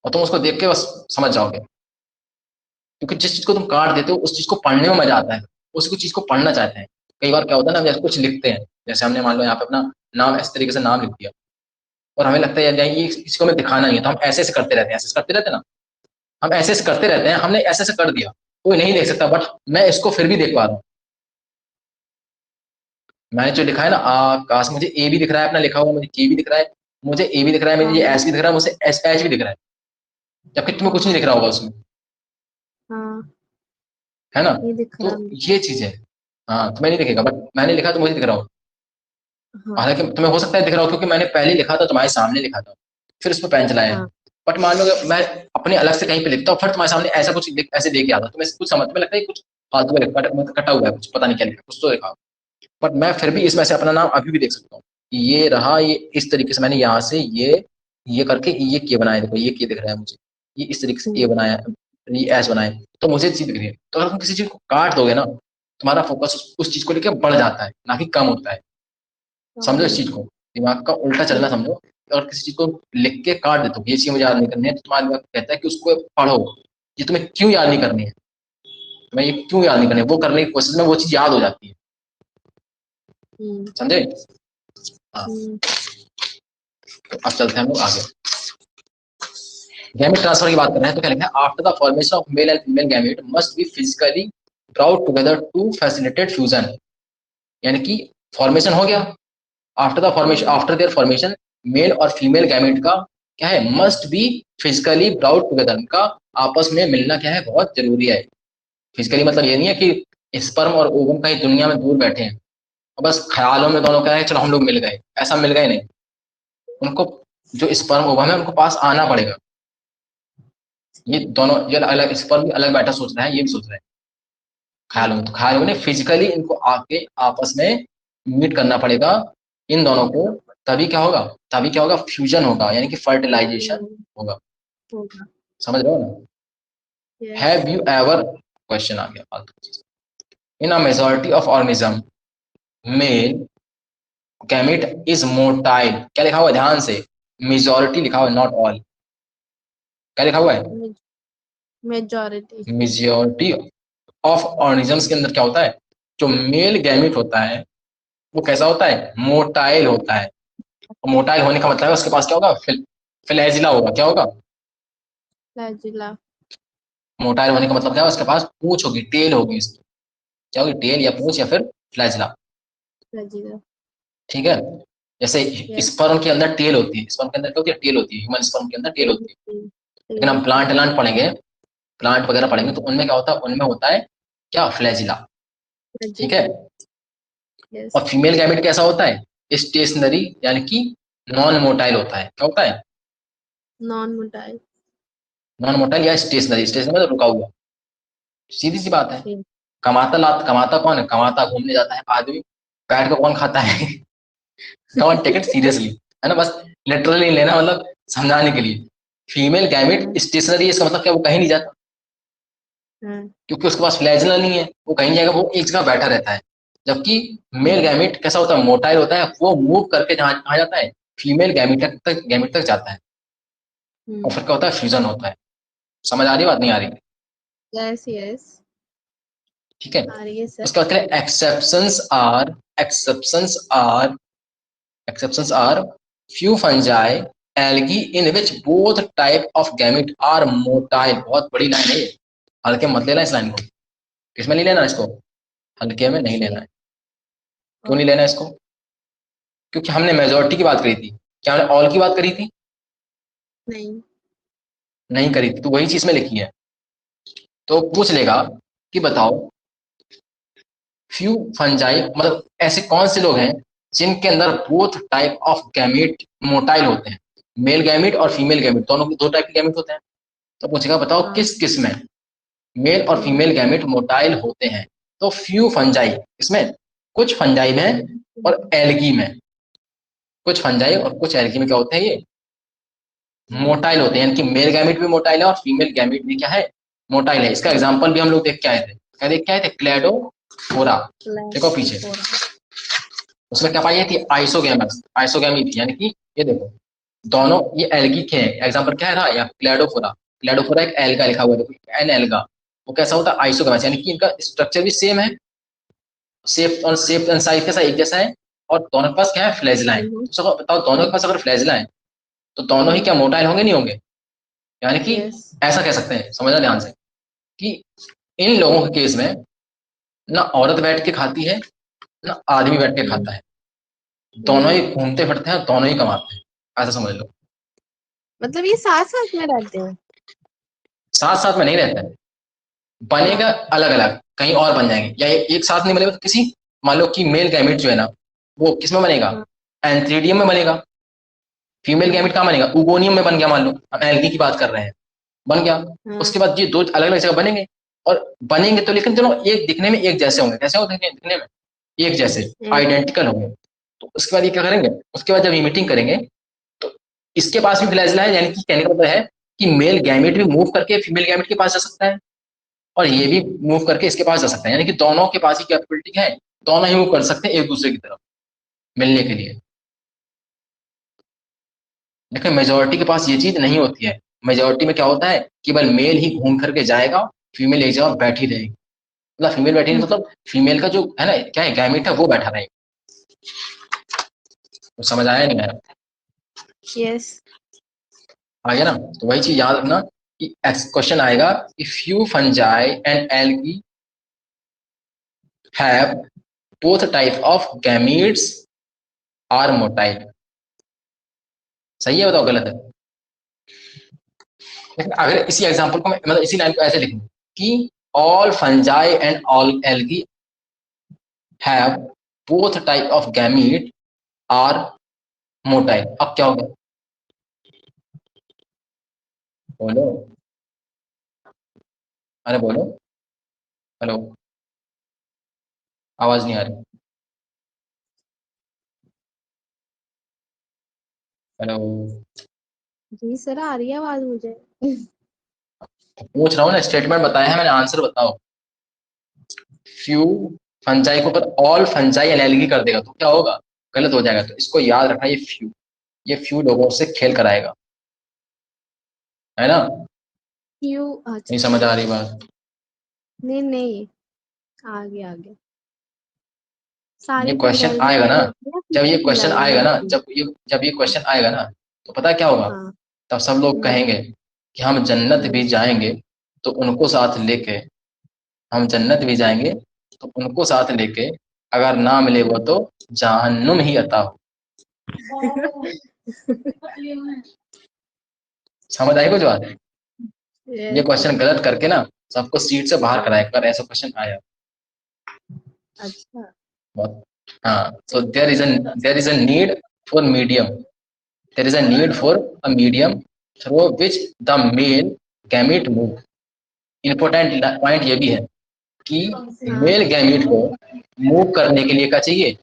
और तुम उसको देख के बस समझ जाओगे। क्योंकि जिस चीज को तुम काट देते हो उस चीज को पढ़ने में मजा आता है, उसी चीज को पढ़ना चाहते हैं। कई बार क्या होता है ना, जैसे कुछ लिखते हैं, जैसे हमने मान लो यहाँ पे अपना नाम इस तरीके से नाम लिख दिया, और हमें लगता है यार ये किसी को हमें दिखाना नहीं है, तो हम ऐसे ऐसे करते रहते हैं, ऐसे करते रहते हैं ना, हम ऐसे ऐसे करते रहते हैं, हमने ऐसे ऐसे कर दिया, कोई नहीं देख सकता, बट मैं इसको फिर भी देख पा रहा हूँ। मैंने जो लिखा है ना आकाश, मुझे ए भी दिख रहा है अपना लिखा हुआ, मुझे के भी दिख रहा है, मुझे ए भी दिख रहा है, मुझे हाँ एस भी दिख रहा है, मुझे एस एच भी दिख रहा है, जबकि तुम्हें कुछ नहीं दिख रहा होगा उसमें, हाँ है ना। ये दिख रहा तो है। ये चीज है। हाँ तुम्हें नहीं दिखेगा, बट मैंने लिखा तो मुझे दिख रहा हो। हाँ हालांकि तुम्हें हो सकता है दिख रहा हो क्योंकि मैंने पहले लिखा था, तुम्हारे सामने लिखा था, फिर उस पर पेन चलाया है। हाँ बट मान लो कि मैं अपने अलग से कहीं पे लिखता हूँ, फिर तुम्हारे सामने ऐसा कुछ ऐसे देख के आता, तुम्हें कुछ समझ में लगता है कुछ फालतू में कटा हुआ है, कुछ पता नहीं क्या लिखा, कुछ तो लिखा। बट मैं फिर भी इसमें से अपना नाम अभी भी देख सकता हूँ, ये रहा, ये इस तरीके से मैंने यहाँ से ये करके ये के बनाया, देखो ये के दिख रहा है मुझे, ये इस तरीके से ए बनाया, ये एस बनाए, तो मुझे चीज दिख रही है। तो अगर तुम किसी चीज को काट दोगे ना, तुम्हारा फोकस उस चीज को लेकर बढ़ जाता है, ना कि कम होता है। समझो इस चीज को, दिमाग का उल्टा चलना समझो। अगर किसी चीज को लिख के काट देते हो, ये चीज मुझे याद नहीं करनी है, तो तुम्हारा दिमाग कहता है कि उसको पढ़ो, ये तुम्हें क्यों याद नहीं करनी है, तुम्हें ये क्यों याद नहीं करनी है, वो करने की कोशिश में वो चीज याद हो जाती है। समझे। हाँ तो अब चलते हैं हम लोग आगे। गैमेट ट्रांसफर की बात कर रहे हैं, तो क्या लिखा है, after the formation of male and female gamete must be physically brought together to facilitate fusion. यानी कि फॉर्मेशन हो गया, after the formation, after their formation male और फीमेल गैमेट का क्या है, must be physically brought together, उनका आपस में मिलना क्या है, बहुत जरूरी है। फिजिकली मतलब ये नहीं है कि स्पर्म और ओवम कहीं दुनिया में दूर बैठे हैं और बस ख्यालों में दोनों क्या है चलो हम लोग मिल गए, ऐसा मिल गए नहीं। उनको जो स्पर्म ओवम है उनको पास आना पड़ेगा। ये दोनों, ये अलग स्पर्म भी अलग बैठा सोच रहा है, ये भी सोच रहा है ख्यालों में, तो ख्यालों में फिजिकली इनको आके आपस में मीट करना पड़ेगा इन दोनों को, तभी क्या होगा, तभी क्या होगा, फ्यूजन होगा, यानी कि फर्टिलाइजेशन होगा। समझ रहे हो ना। हैव यू एवर, क्वेश्चन आ गया फालतू चीज, in a majority of organism male gamete is motile, क्या लिखा हुआ है ध्यान से, मेजॉरिटी लिखा हुआ है नॉट ऑल, क्या लिखा हुआ है, मेजॉरिटी। मेजॉरिटी ऑफ ऑर्गेनिजम्स के अंदर क्या होता है, जो मेल गैमेट होता है वो कैसा होता है, मोटाइल होता है। और मोटाइल होने का मतलब है उसके पास क्या होगा, फ्लैजिला होगा, क्या होगा, फ्लैजिला। मोटाइल होने का मतलब क्या है, उसके पास पूंछ होगी, टेल होगी, इसकी क्या होगी, टेल या पूंछ या फिर फ्लैजिला। फ्लैजिला। ठीक है। जैसे यस। स्पर्म के अंदर टेल होती है, स्पर्म के अंदर क्या होती है, टेल होती है, ह्यूमन स्पर्म के अंदर टेल होती है। लेकिन हम प्लांट लांट पढ़ेंगे, प्लांट वगैरह पढ़ेंगे तो उनमें क्या होता है, उनमें होता है क्या, फ्लैजिला। ठीक है। यस। और फीमेल गैमेट कैसा होता है, स्टेशनरी, यानी कि नॉन मोटाइल होता है, क्या होता है, नॉन मोटाइल। नॉन मोटाइल या स्टेशनरी, स्टेशनरी मतलब रुका हुआ, सीधी सी बात है। कमाता लात, कमाता कौन है, कमाता घूमने जाता है आदमी, बैठ कर कौन खाता है डोंट टेक इट सीरियसली, है ना, बस लिटरली लेना, मतलब समझाने के लिए। फीमेल गैमेट स्टेशनरी, इसका मतलब क्या, वो कहीं नहीं जाता, क्योंकि उसके पास फ्लैजिला नहीं है, वो कहीं जाएगा, वो एक जगह बैठा रहता है। जबकि मेल गैमेट कैसा होता है, मोटाइल होता है, वो मूव करके जहाँ कहाँ जाता है, फीमेल गैमेट तक जाता है, और फिर क्या होता है, फ्यूजन होता है। समझ आ रही बात, नहीं आ रही, यस यस ठीक है। आ रही है सर। उसके बाद exceptions are few fungi algae in which both type of gamete are motile। बहुत बड़ी लाइन है ये, हल्के मत लेना इस लाइन को, किसमें नहीं लेना इसको, हल्के में नहीं लेना है। क्यों नहीं लेना इसको, क्योंकि हमने मेजोरिटी की बात करी थी, क्या हमने ऑल की बात करी थी, नहीं। नहीं करी थी, तो वही चीज में लिखी है। तो पूछ लेगा कि बताओ फ्यू फंजाई, मतलब ऐसे कौन से लोग हैं जिनके अंदर both type of gamete motile होते हैं, मेल गैमेट और फीमेल गैमेट, दोनों दो टाइप के गैमेट होते हैं। तो पूछेगा बताओ हाँ। किस किस में मेल और फीमेल गैमेट मोटाइल होते हैं। तो फ्यू फंजाई, इसमें कुछ फंजाई में और एल्गी में, कुछ फंजाई और कुछ एल्गी में क्या होते हैं ये मोटाइल होते हैं, यानी कि मेल गैमेट भी मोटाइल है और फीमेल गैमेट भी क्या है मोटाइल है। इसका एग्जांपल भी हम लोग देख के आए थे, क्या देख के आए थे, क्लेडोफोरा। देखो पीछे उसमें क्या पाई थी आइसोगैमस, आइसोगैमी थी, यानी कि ये देखो दोनों ये एल्गी के हैं। एग्जांपल क्या था या क्लेडोफोरा, क्लेडोफोरा एक एल्गा लिखा हुआ है, देखो एन एल्गा, वो कैसा होता है आइसोगैमस, यानी कि इनका स्ट्रक्चर भी सेम है, शेप एंड साइज के साथ एक जैसा है, और दोनों के पास क्या है फ्लैजिला है। तो सबको बताओ दोनों के पास अगर फ्लैजिला है तो दोनों ही क्या मोटाइल होंगे नहीं होंगे, यानी कि ऐसा कह सकते हैं, समझना ध्यान से, कि इन लोगों के केस में ना औरत बैठ के खाती है ना आदमी बैठ के खाता है, दोनों ही घूमते फिरते हैं, दोनों ही कमाते हैं, ऐसा समझ लो। मतलब ये साथ साथ में रहते हैं? साथ साथ में नहीं रहते हैं, बनेगा अलग अलग, कहीं और बन जाएंगे, या एक साथ नहीं बनेगा तो किसी, मान लो कि मेल गैमेट जो है ना वो किस में बनेगा, एंथ्रीडियम में बनेगा, फीमेल गैमेट कहाँ बनेगा, उगोनियम में बन गया, मान लो हम एल्गी की बात कर रहे हैं, बन गया। उसके बाद ये दो अलग अलग जगह बनेंगे, और बनेंगे तो लेकिन दोनों एक दिखने में एक जैसे होंगे, कैसे होंगे दिखने में एक जैसे, आइडेंटिकल होंगे। तो उसके बाद ये क्या करेंगे, उसके बाद जब ये मीटिंग करेंगे तो इसके पास भी फ्लैजिला है, यानी कि कहने का मतलब है कि मेल गैमेट भी मूव करके फीमेल गैमेट के पास जा सकता है, और ये भी मूव करके इसके पास जा सकता है, यानी कि दोनों के पास ही कैपेबिलिटी है, दोनों ही मूव कर सकते हैं एक दूसरे की तरफ मिलने के लिए। लेकिन मेजोरिटी के पास ये चीज नहीं होती है, मेजोरिटी में क्या होता है केवल मेल ही घूम करके जाएगा, फीमेल एक जगह बैठी रहेगी, मतलब फीमेल बैठी नहीं, मतलब फीमेल का जो है ना क्या है गैमेट है वो बैठा रहेगा। तो समझ आया नहीं आया? यस। आ गया ना? तो वही चीज याद रखना कि क्वेश्चन आएगा if you fungi and algae have both type of gametes are motile. सही है बताओ गलत है? लेकिन अगर इसी एग्जांपल को मैं मतलब इसी लाइन को ऐसे लिखूं कि all fungi and all algae have both type of gamete are motile, अब क्या होगा बोलो, अरे बोलो, हेलो, आवाज नहीं आ रही, हेलो, जी सर, आ रही है आवाज मुझे। पूछ रहा हूँ ना, स्टेटमेंट बताया है मैंने, आंसर बताओ। फ्यू फंजाई को ऊपर ऑल फंजाई एंड एल्गी कर देगा तो क्या होगा, गलत हो जाएगा। तो इसको याद रखना, ये फ्यू लोगों से खेल कराएगा, है ना? क्यों? नहीं अच्छा। समझ आ रही बात? नहीं नहीं, आगे आगे ये सारी क्वेश्चन फंजाई आएगा मेल ना, होती है, जब ये फीमेल क्वेश्चन फंजाई आएगा नहीं ना, होती। जब ये क्वेश्चन आएगा ना, तो पता है क्या होगा, हाँ। तब सब लोग कहेंगे कि हम जन्नत भी जाएंगे तो उनको साथ लेके, हम जन्नत भी जाएंगे तो उनको साथ लेके, अगर ना मिले वो तो जहन्नुम ही अता हो। समझ आई कुछ बात? ये यस क्वेश्चन यस। गलत करके ना सबको सीट से बाहर कराया, एक बार ऐसा क्वेश्चन आया अच्छा। बहुत। हाँ, so there is a need for medium, there is a need for a medium through which the male gamete move. Important point ये भी है कि मेल गैमेट को मूव करने के लिए क्या चाहिए,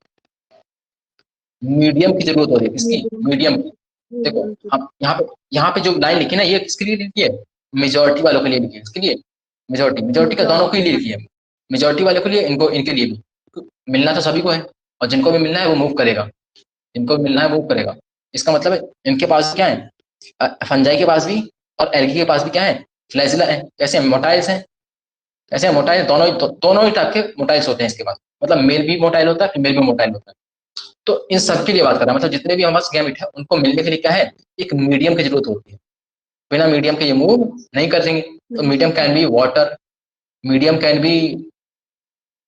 मीडियम की जरूरत होती है, किसकी, मीडियम। मीडियम की। देखो मीडियम की। हम यहाँ पे जो लाइन लिखी है ना ये किसके लिए लिखी है, मेजोरिटी वालों के लिए लिखी है, किसके लिए, मेजोरिटी, मेजोरिटी का दोनों के लिए लिखी है, मेजोरिटी वालों के लिए, इनको इनके लिए भी, मिलना तो सभी को है, और जिनको भी मिलना है वो मूव करेगा, जिनको भी मिलना है मूव करेगा। इसका मतलब है इनके पास क्या है, फंजाई के पास भी और एल्गी के पास भी क्या है, फ्लैजिला है। कैसे मोटाइल्स हैं, कैसे मोटाइल, दोनों ही टाइप के मोटाइल्स होते हैं इसके पास, मतलब मेल भी मोटाइल होता है फीमेल भी मोटाइल होता है। तो इन सब के लिए बात कर रहा है, मतलब जितने भी हमारे पास गैमेट है उनको मिलने के लिए क्या है, एक मीडियम की जरूरत होती है, बिना मीडियम के ये मूव नहीं कर देंगे। तो medium can be water, medium can be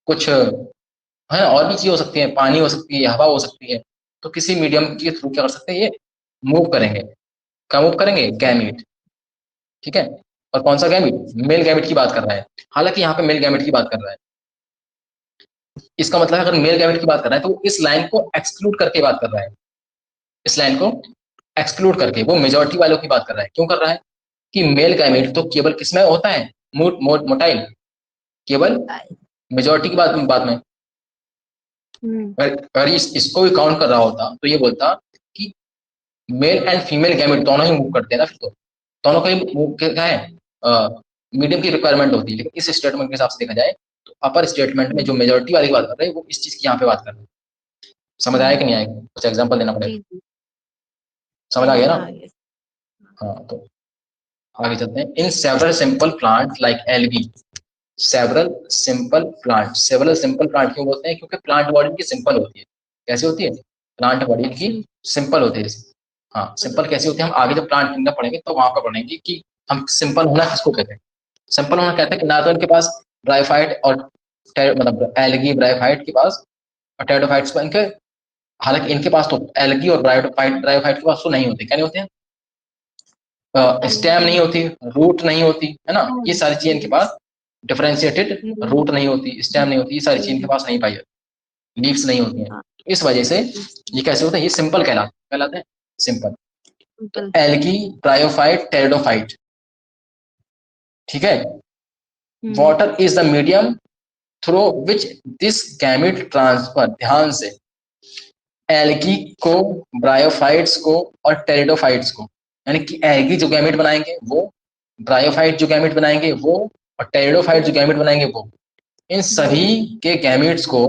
कुछ है, और भी चीज हो सकती है, पानी हो सकती है, हवा हो सकती है। तो किसी मीडियम के थ्रू क्या कर सकते हैं ये मूव करेंगे, क्या मूव करेंगे, गैमेट। ठीक है, और कौन सा गैमेट, मेल गैमेट की बात कर रहा है, हालांकि यहाँ पे मेल गैमेट की बात कर रहा है। इसका मतलब अगर मेल गैमेट की बात कर रहा है तो इस लाइन को एक्सक्लूड करके बात कर रहा है, इस लाइन को एक्सक्लूड करके वो मेजोरिटी वालों की बात कर रहा है। क्यों कर रहा है, कि मेल गैमेट तो केवल किसमें होता है, मोटाइल, केवल मेजोरिटी की बात में। अगर इसको भी काउंट कर रहा होता तो ये बोलता कि मेल एंड फीमेल गैमेट दोनों ही मूव करते हैं ना, फिर तो दोनों का ही मूव क्या है, मीडियम की रिक्वायरमेंट होती है। लेकिन इस स्टेटमेंट के हिसाब से देखा जाए तो अपर स्टेटमेंट में जो मेजोरिटी वाली बात कर रहे हैं वो इस चीज की यहाँ पे बात कर रहे हैं। समझ आया कि नहीं आएगा, कुछ एग्जांपल देना पड़ेगा। समझ आ गया ना? हाँ, तो आगे चलते हैं। In several simple plant like algae, several simple plant क्यों बोलते हैं, क्योंकि प्लांट बॉडी की सिंपल होती है। कैसे होती है? प्लांट बॉडी की सिंपल होती है। हाँ, सिंपल कैसे होती है हम आगे जब प्लांट किंगडम पढ़ेंगे तो वहां पर पढ़ेंगे कि हम सिंपल होना किसको कहते हैं। सिंपल होना कहते हैं कि ना तो इनके पास ब्रायोफाइट और मतलब एल्गी ब्रायोफाइट के पास और टेरिडोफाइट्स को इनके, हालांकि इनके पास तो एल्गी और ब्रायोफाइट के पास तो नहीं होते। क्या नहीं होते हैं? स्टेम नहीं होती, रूट नहीं होती, है ना, ये सारी चीजें इनके पास, डिफरेंशिएटेड रूट नहीं होती, स्टेम नहीं होती, ये सारी चीज इनके पास नहीं पाई जाती, लीव्स नहीं होती हैं। इस वजह से ये कैसे होते हैं, ये सिंपल कहलाते हैं सिंपल। तो एल्गी, ब्रायोफाइट, टेरिडोफाइट, ठीक है। Water is the medium through which this gamete transfer, ध्यान से, एल्गी को, ब्रायोफाइट्स को और टेरिडोफाइट्स को, यानी कि एल्गी जो गैमेट बनाएंगे वो, ब्रायोफाइट जो गैमेट बनाएंगे वो, और टेरिडोफाइट जो गैमेट बनाएंगे वो, इन सभी के गैमेट्स को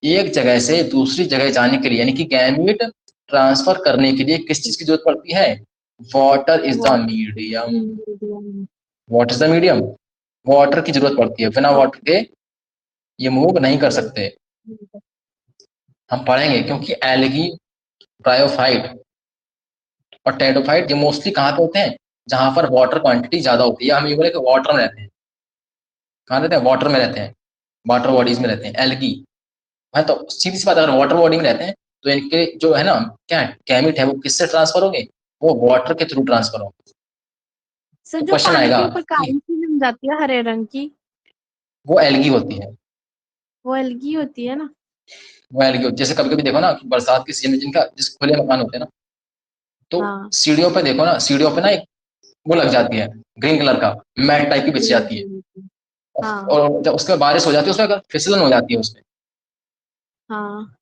एक जगह से दूसरी जगह जाने के लिए, यानी कि गैमेट ट्रांसफर करने के लिए किस चीज की जरूरत पड़ती है? Water is the medium. What is the medium? Water की जरूरत पड़ती है, बिना वाटर के ये मूव नहीं कर सकते। हम पढ़ेंगे, क्योंकि एल्गी, ब्रायोफाइट और टेरिडोफाइट ये मोस्टली कहाँ पे होते हैं? जहां पर वाटर क्वांटिटी ज्यादा होती है। हम ये बोले कि वाटर में रहते हैं। कहाँ रहते हैं? वाटर में रहते हैं, वाटर बॉडीज में रहते हैं एल्गी है। तो सीधी सी बात, अगर वाटर बॉडी में रहते हैं तो इनके जो है ना, क्या गैमेट है वो किससे ट्रांसफर होंगे? वो वाटर के थ्रू ट्रांसफर होंगे। सर, तो जो क्वेश्चन पानी आएगा के ऊपर काली सी जम जाती है हरे रंग की, वो एल्गी होती है। वो एल्गी होती है ना? वो एल्गी होती है। जैसे कभी कभी देखो ना, बरसात के सीजन में जिनका जिस खुले मकान होते हैं ना, तो हाँ। सीढ़ियों पे देखो ना, सीढ़ियों पे ना एक वो लग जाती है, ग्रीन कलर का मैट टाइप की बिछ जाती है। हाँ। और जब उसके बाद बारिश हो जाती है उसमें अगर फिसलन हो जाती है उसमें हाँ।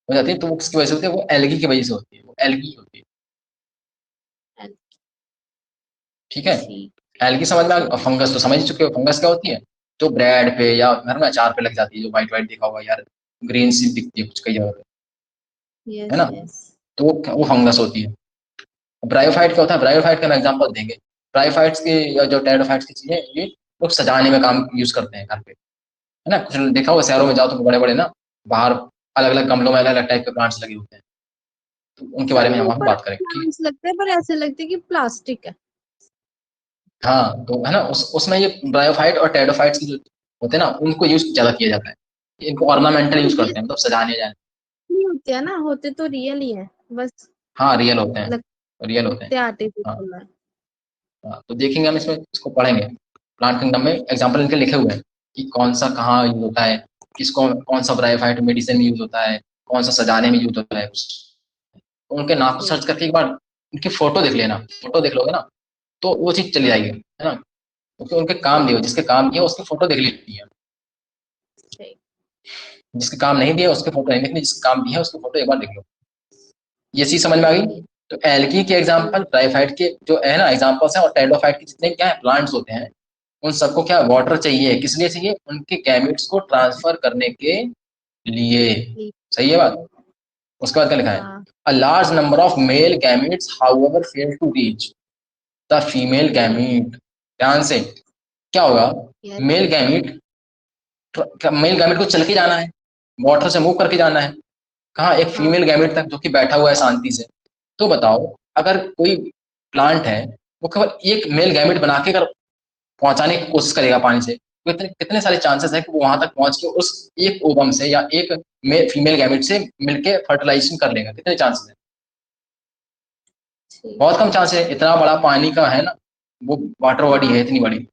हो जाती है, तो वो किसकी वजह से होती है? वो एल्गी की वजह से होती है, वो एल्गी होती है। ठीक है, एल्गी समझ में आ गया। फंगस तो समझ ही चुके हो, फंगस क्या होती है? जो ब्रेड पे या घर में अचार पे लग जाती है, जो व्हाइट व्हाइट देखा होगा यार, ग्रीन सी दिखती है कुछ कई जगह पे, है ना, तो वो फंगस होती है। ब्रायोफाइट क्या होता है? ब्रायोफाइट का हम एग्जांपल देंगे। ब्रायोफाइट्स के या जो टेरिडोफाइट्स की चीजें, ये लोग सजाने में काम यूज करते हैं घर पे, है ना। कुछ देखा होगा शहरों में जाओ तो बड़े बड़े ना बाहर अलग अलग गमलों में अलग अलग टाइप के प्लांट्स लगे होते हैं, तो उनके बारे में हम वहाँ बात करेंगे। ठीक लगते हैं, पर ऐसे लगते हैं कि प्लास्टिक है। हाँ, तो है ना, उसमें ये ब्रायोफाइट और टेरिडोफाइट्स की जो होते हैं ना, उनको यूज ज्यादा किया जाता है। इनको ऑर्नामेंटल यूज करते हैं, मतलब सजाने जाने। नहीं होते हैं ना, होते तो रियल ही है बस। हाँ, रियल होते हैं, रियल होते हैं। हाँ, आर्टिफिशियल है। हाँ, तो देखेंगे हम इसमें, इसको पढ़ेंगे। प्लांट किंगडम में एग्जाम्पल इनके लिखे हुए हैं कि कौन सा कहाँ यूज होता है, किसको कौन सा ब्रायोफाइट मेडिसिन में यूज होता है, कौन सा सजाने में यूज होता है। तो उनके नाम को सर्च करके एक बार उनकी फोटो देख लेना, फोटो देख लोगे ना तो वो चीज चली जाएगी, है ना। क्योंकि उनके काम दिए, जिसके काम दिए उसकी फोटो देख लीजिए, जिसके काम नहीं दिया उसके फोटो नहीं देखनी, जिसके काम दिया उसकी फोटो एक बार देख लो। ये चीज समझ में आ गई। तो एल्गी के एग्जांपल, ब्रायोफाइट के जो है ना एग्जांपल्स हैं, और टेरिडोफाइट के जितने क्या है प्लांट्स होते हैं, उन सबको क्या वाटर चाहिए, किस लिए चाहिए? उनके गैमेट्स को ट्रांसफर करने के लिए। सही है बात। उसके बाद क्या लिखा है? A large number of male gametes however fail to reach the female gamete. ध्यान से, क्या होगा? मेल गैमेट, मेल गैमेट को चल के जाना है, वाटर से मूव करके जाना है, कहाँ? एक फीमेल गैमेट तक जो कि बैठा हुआ है शांति से। तो बताओ, अगर कोई प्लांट है वो केवल एक मेल गैमेट बना के अगर पहुंचाने की कोशिश करेगा पानी से, तो कितने सारे चांसेस है कि वो वहां तक पहुंच के उस एक ओवम से या एक फीमेल गैमेट से मिलके फर्टिलाइजेशन कर लेगा? कितने चांसेस है? बहुत कम चांस है। इतना बड़ा पानी का है ना, वो वाटर बॉडी है इतनी बड़ी,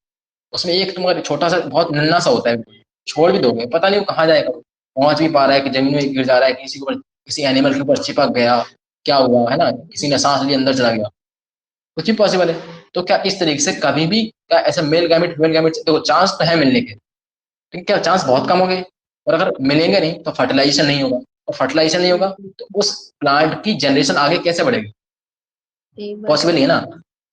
उसमें एक तुम्हारा छोटा सा बहुत नन्ना सा होता है, छोड़ भी दोगे पता नहीं वो कहाँ जाएगा, पहुंच भी पा रहा है कि जमीन में गिर जा रहा है, किसी के ऊपर, किसी एनिमल के ऊपर चिपक गया, क्या हुआ, है ना, किसी ने सांस लिए अंदर चला गया, कुछ भी पॉसिबल है। तो क्या इस तरीके से कभी भी क्या ऐसा मेल गैमेट फीमेल गैमेट देखो चांस तो है मिलने के, लेकिन क्या चांस बहुत कम हो गए, और अगर मिलेंगे नहीं तो फर्टिलाइजेशन नहीं होगा, और फर्टिलाइजेशन नहीं होगा तो उस प्लांट की जनरेशन आगे कैसे बढ़ेगी, पॉसिबल नहीं है ना।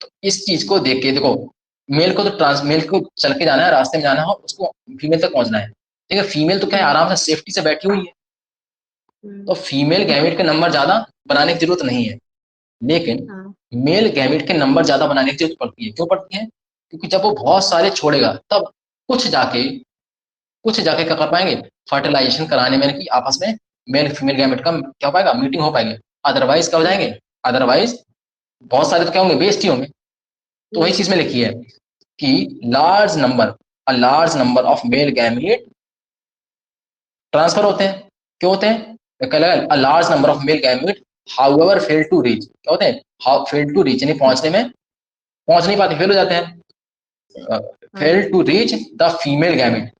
तो इस चीज को देख के देखो, मेल को तो मेल को चल के जाना है, रास्ते में जाना है, उसको फीमेल तक पहुंचना है, ठीक है। फीमेल तो क्या है आराम से सेफ्टी से बैठी हुई है, तो फीमेल गैमेट के नंबर ज्यादा बनाने की जरूरत नहीं है, लेकिन मेल गैमेट के नंबर ज्यादा बनाने की जरूरत पड़ती है। क्यों पड़ती है? क्योंकि जब वो बहुत सारे छोड़ेगा तब कुछ जाके क्या कर पाएंगे, फर्टिलाइजेशन कराने में, कि आपस में मेल फीमेल गैमेट का क्या हो पाएगा, मीटिंग हो पाएगी। अदरवाइज क्या हो जाएंगे, अदरवाइज बहुत सारे तो क्या होंगे, वेस्ट ही होंगे। तो वही चीज में लिखी है कि large number of male gamete transfer होते हैं। क्यों होते हैं? A large number of male gamete however fail to reach, क्या होते हैं, फेल टू रीच, यानी पहुंच नहीं पाते, फेल हो जाते हैं। Fail to reach the female gamete,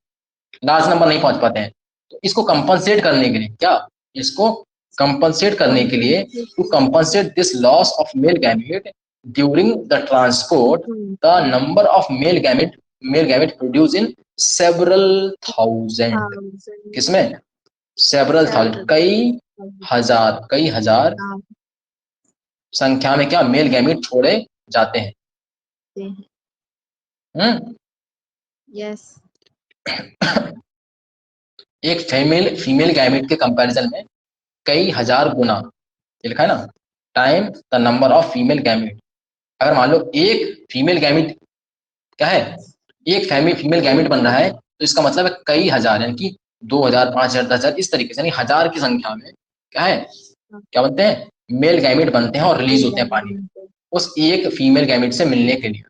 large number नहीं पहुंच पाते हैं। तो इसको कंपनसेट करने के लिए क्या, इसको कंपनसेट करने के लिए, to compensate this loss of male gamete during the transport, the number of male gamete produce in several thousand, किसमें, सेवरल थाउजेंड, कई हजार संख्या में क्या मेल गैमेट छोड़े जाते हैं। यस। एक फीमेल गैमेट के कंपैरिजन में कई हजार गुना, ये लिखा है ना, time the number of female gamete. अगर मान लो एक फीमेल गैमेट क्या है, एक फीमेल गैमेट बन रहा है, तो इसका मतलब है कई हजार, यानी कि 2000, 5000, 10,000, इस तरीके से, यानी हजार की संख्या में क्या है, क्या बनते हैं, मेल गैमेट बनते हैं और रिलीज होते हैं पानी में, उस एक फीमेल गैमेट से मिलने के लिए।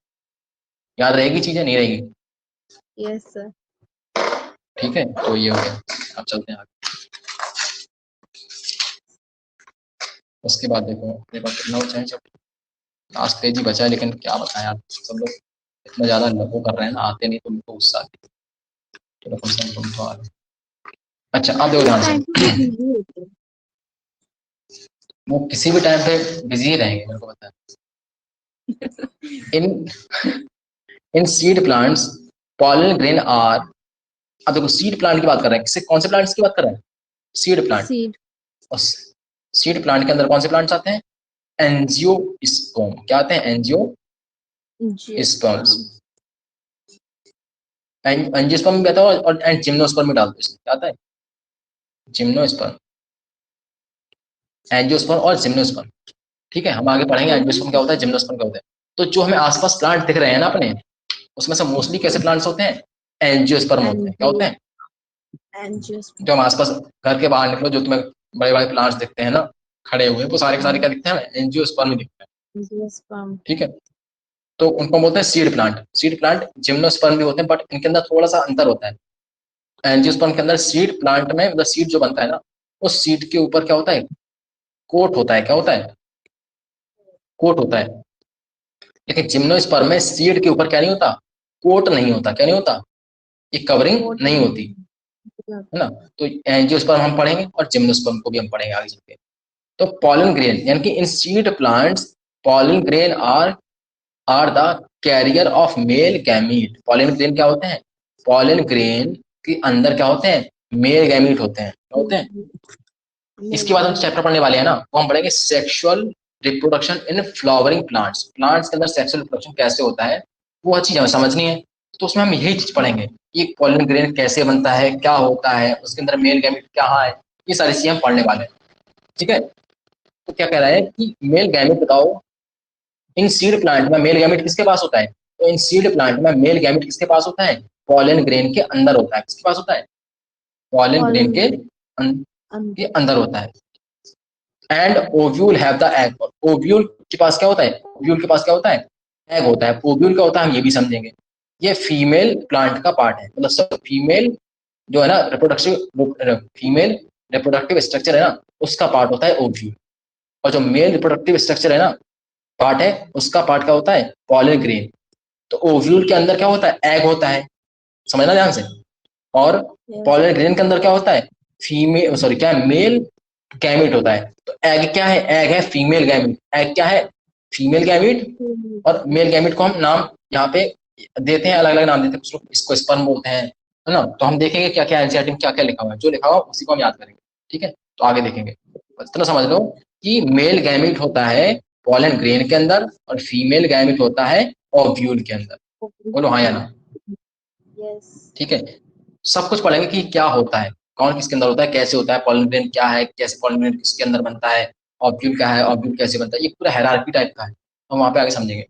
याद रहेगी चीजें, नहीं रहेगी? Yes sir. ठीक है, तो ये हो गया। अब चलते हैं आगे। उसके बाद देखो मेरे पास कितना बचा है, लास्ट पेज ही बचा है, लेकिन क्या बताएं यार, सब लोग इतना ज्यादा लघु कर रहे हैं ना, आते नहीं तो उनको गुस्सा आती है। चलो कम से कम तुम तो आ रहे। अच्छा अब देखो ध्यान से, वो किसी भी टाइम पे बिजी ही रहेंगे, मेरे को पता है। In seed plants pollen grain are, अब देखो सीड प्लांट की बात कर रहे हैं, किससे, कौन से प्लांट्स की बात कर रहे हैं, सीड प्लांट। और सीड प्लांट के अंदर कौन से प्लांट्स आते हैं, एंजियोस्पर्म, क्या आते हैं, एंजियोस्पर्म्स, एंजियोस्पर्म भी आता है, और जिम्नोस्पर्म भी डाल दो इसमें, क्या आता है, जिम्नोस्पर्म, एंजियोस्पर्म और जिम्नोस्पर्म। ठीक है, हम आगे पढ़ेंगे एंजियोस्पर्म क्या होता है, जिम्नोस्पर्म क्या होता है। तो जो हमें आसपास प्लांट दिख रहे हैं ना अपने, उसमें से मोस्टली कैसे प्लांट्स होते हैं, एंजियोस्पर्म होते हैं। क्या होते हैं, जो हम आसपास घर के बाहर निकलो, जो तुम्हें बड़े बड़े प्लांट्स दिखते हैं ना खड़े हुए, वो सारे के सारे क्या दिखते हैं, एंजियोस्पर्म ही दिखते हैं। ठीक है, तो उनको बोलते हैं seed plant. Seed plant gymnosperm भी होते हैं, बट इनके अंदर थोड़ा सा अंतर होता है। एंजियोस्पर्म के अंदर सीड प्लांट में, मतलब सीड जो बनता है ना, उस सीड के ऊपर क्या होता है, कोट होता है। क्या होता है, कोट होता है। लेकिन जिम्नोस्पर्म में सीड के ऊपर क्या नहीं होता, कोट नहीं होता। क्या नहीं होता, ये कवरिंग नहीं होती है ना। तो एंजियोस्पर्म हम पढ़ेंगे और जिम्नोस्पर्म को भी हम पढ़ेंगे आगे चलके। तो पॉलन ग्रेन, यानी कि in seed plants pollen grain are the carrier of male gamete. Pollen grain क्या होते हैं, पॉलन ग्रेन के अंदर क्या होते हैं, मेल गैमीट होते हैं। क्या होते हैं, इसके बाद हम चैप्टर पढ़ने वाले हैं ना, वो हम पढ़ेंगे sexual reproduction in flowering plants. Plants के अंदर सेक्सुअल रिप्रोडक्शन कैसे होता है, वो चीज हमें समझनी है। तो उसमें हम यही चीज पढ़ेंगे कि पॉलन ग्रेन कैसे बनता है, क्या होता है, उसके अंदर मेल गैमीट क्या है, ये सारी चीजें हम पढ़ने वाले हैं। ठीक है, तो क्या कह रहा है कि मेल गैमीट बताओ, इन सीड प्लांट में मेल गैमीट किसके पास होता है, तो इन सीड प्लांट में मेल गैमीट किसके पास होता है, पॉलन ग्रेन के अंदर होता है। किसके पास होता है, पॉलन ग्रेन के अंदर होता है। And ovule have the egg, ovule के पास क्या होता है, ओव्यूल के पास क्या होता है, एग होता है। ओव्यूल क्या होता है हम ये भी समझेंगे, ये फीमेल प्लांट का पार्ट है, मतलब सब फीमेल जो है ना फीमेल रिप्रोडक्टिव स्ट्रक्चर है ना, उसका पार्ट होता है ओव्यूल। और जो मेल रिप्रोडक्टिव स्ट्रक्चर है ना, पार्ट है, उसका पार्ट क्या होता है, पॉलन ग्रेन। तो ओव्यूल के अंदर क्या होता है, एग होता है, समझना ध्यान से। और पॉलन ग्रेन के अंदर क्या होता है, फीमेल, सॉरी क्या है, मेल गैमेट होता है। तो एग क्या है, एग है फीमेल गैमेट। एग क्या है, फीमेल गैमीट और मेल गैमीट को हम नाम यहाँ पे देते हैं, अलग अलग नाम देते हैं, कुछ लोग इसको स्पर्म बोलते हैं, है ना। तो हम देखेंगे क्या क्या एनसीईआरटी में क्या क्या लिखा हुआ है, जो लिखा हुआ उसी को हम याद करेंगे, ठीक है। तो आगे देखेंगे, इतना समझ लो कि मेल गैमीट होता है पॉलन ग्रेन के अंदर और फीमेल गैमीट होता है ओव्यूल के अंदर। बोलो हाँ या ना। यस। ठीक है, सब कुछ पढ़ेंगे कि क्या होता है, कौन किसके अंदर होता है, कैसे होता है, पॉलन ग्रेन क्या है, कैसे पॉलन ग्रेन किसके अंदर बनता है, ओव्यूल क्या है, ओव्यूल कैसे बनता है, ये पूरा हायरार्की टाइप का है, हम वहां पे आगे समझेंगे।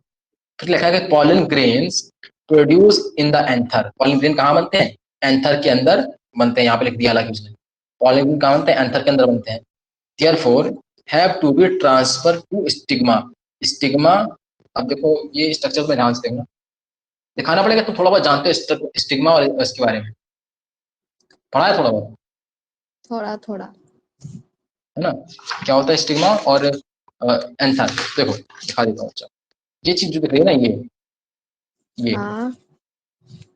फिर लिखा है कि pollen grains produce in the anther. Pollen grain कहाँ बनते हैं? एंथर के अंदर बनते हैं, यहाँ पे लिख दिया हालांकि उसने। पॉलन ग्रेन कहाँ बनते हैं? एंथर के अंदर बनते हैं। Therefore have to be transfer to stigma. Stigma, अब देखो ये स्ट्रक्चर में ध्यान से देखना, दिखाना पड़ेगा, तुम थोड़ा बहुत जानते हो स्टिग्मा और इसके बारे में, पढ़ा है थोड़ा बहुत, थोड़ा थोड़ा। है ना। क्या होता है स्टिग्मा और एंथर? देखो दिखा देता हूँ। अच्छा, ये चीज जो दिख रही है ना, ये हाँ।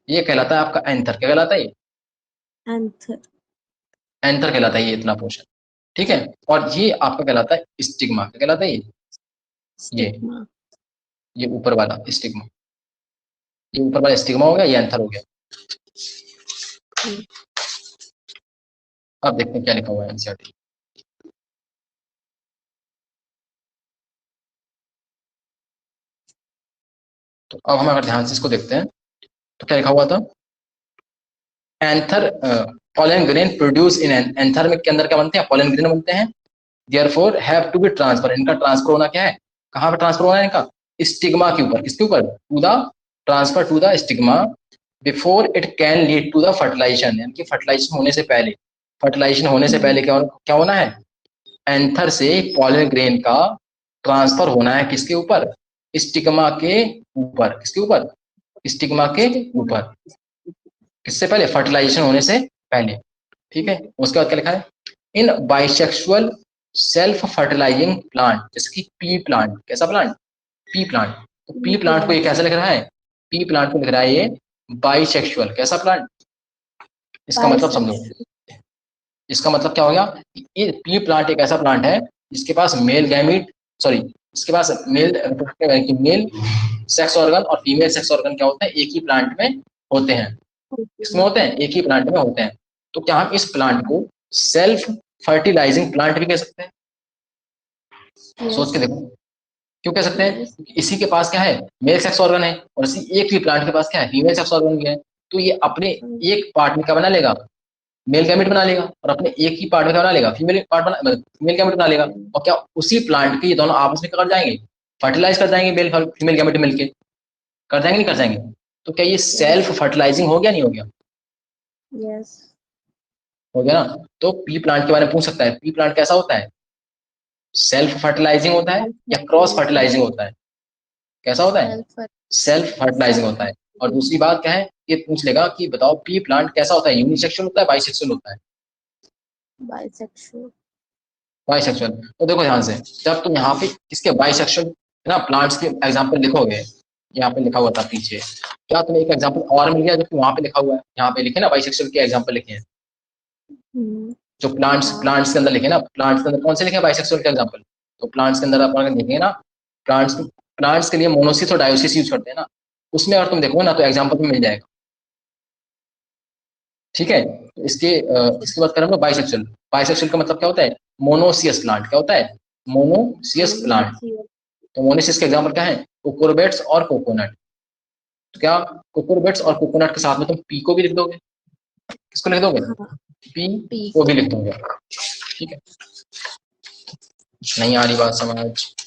ये कहलाता है आपका एंथर। क्या कहलाता है? ये एंथर। एंथर कहलाता है, ये इतना पोर्शन, ठीक है। और ये आपका कहलाता है स्टिग्मा। क्या कहलाता है? स्टिग्मा। ये ऊपर वाला स्टिग्मा, ये ऊपर वाला स्टिग्मा हो गया, ये एंथर हो गया। अब देखते हैं क्या लिखा हुआ है एनसीईआरटी। तो अब हम अगर ध्यान से इसको देखते हैं तो क्या लिखा हुआ था? Anther pollen grain produce in anther में के अंदर क्या बनते हैं? पॉलन ग्रेन बनते हैं। Therefore have to be transfer, इनका ट्रांसफर होना क्या है? कहाँ पे ट्रांसफर होना है इनका? स्टिग्मा के ऊपर। किसके ऊपर? To the transfer to the stigma before it can lead to the fertilisation, यानी कि फर्टिलाइजेशन होने से पहले, फर्टिलाइजेशन होने से पहले क्या होना है? एंथर से पॉलन ग्रेन का ट्रांसफर होना है किसके ऊपर? स्टिग्मा के ऊपर। किसके ऊपर? स्टिग्मा के ऊपर। किससे पहले? फर्टिलाइजेशन होने से पहले, ठीक है। उसके बाद क्या लिखा है? इन बाइसेक्सुअल सेल्फ फर्टिलाइजिंग प्लांट, जैसे कि पी प्लांट। कैसा प्लांट? P plant. तो पी प्लांट को ये कैसे लिख रहा है? पी प्लांट को लिख रहा है ये बाइसेक्सुअल। कैसा प्लांट? इसका मतलब समझो, इसका मतलब क्या हो गया? ये पी प्लांट एक ऐसा प्लांट है जिसके पास मेल गैमीट, सॉरी, इसके पास मेल सेक्स ऑर्गन और फीमेल सेक्स ऑर्गन क्या होते हैं? एक ही प्लांट में होते हैं। इसमें होते हैं, एक ही प्लांट में होते हैं। तो क्या हम इस प्लांट को सेल्फ फर्टिलाइजिंग प्लांट भी कह सकते हैं? सोच के देखो, क्यों कह सकते हैं? क्योंकि इसी के पास क्या है? मेल सेक्स ऑर्गन है, और इसी एक ही प्लांट के पास क्या है? फीमेल सेक्स ऑर्गन भी है। तो ये अपने एक पार्ट में क्या बना लेगा? मेल गैमेट बना लेगा, और अपने एक ही पार्ट में क्या बना लेगा? फीमेल गैमेट बना लेगा। और क्या उसी प्लांट के ये दोनों आपस में क्या कर जाएंगे? फर्टिलाइज कर जाएंगे, मेल फीमेल गैमेट मिलके कर जाएंगे, नहीं कर जाएंगे? तो क्या ये सेल्फ फर्टिलाइजिंग हो गया, नहीं हो गया? यस। हो गया ना। तो पी प्लांट के बारे में पूछ सकता है, पी प्लांट कैसा होता है? सेल्फ फर्टिलाइजिंग होता है या क्रॉस फर्टिलाइजिंग होता है? कैसा होता है? सेल्फ फर्टिलाइजिंग होता है। और दूसरी बात क्या है, ये पूछ लेगा कि बताओ पी प्लांट कैसा होता है? यूनिसेक्सुअल होता है, बाइसेक्सुअल होता है? बाइसेक्सुअल। बाइसेक्सुअल। तो देखो ध्यान से, जब तुम यहाँ पे इसके बाइसेक्सुअल ना प्लांट्स के एग्जांपल लिखोगे, यहाँ पे लिखा हुआ था पीछे, क्या तुम्हें एक एग्जांपल और मिल गया जो वहाँ पे लिखा हुआ है? यहाँ पे लिखे ना बाइसेक्सुअल के एग्जांपल लिखे हैं, जो प्लांट्स के अंदर लिखे ना, प्लांट्स के अंदर कौन से लिखे बाइसेक्सुअल के एग्जांपल? तो प्लांट्स के अंदर आप अगर देखेंगे ना, प्लांट्स के लिए मोनोसिस और डायोसिस यूज करते हैं ना, उसमें अगर तुम देखो ना तो एग्जांपल में मिल जाएगा, ठीक है। तो इसके बाद करें हम लोग बाइसेक्सुअल। बाइसेक्सुअल का मतलब क्या होता है? Monoecious plant. क्या होता है? Monoecious plant. तो मोनोसियस के एग्जांपल क्या है? कुकुरबिट्स और कोकोनट। तो क्या कुकुरबिट्स और कोकोनट के साथ में तुम पी को भी लिख दोगे? किसको लिख दोगे? पी को भी लिख दोगे, ठीक है। नहीं आ रही बात समझ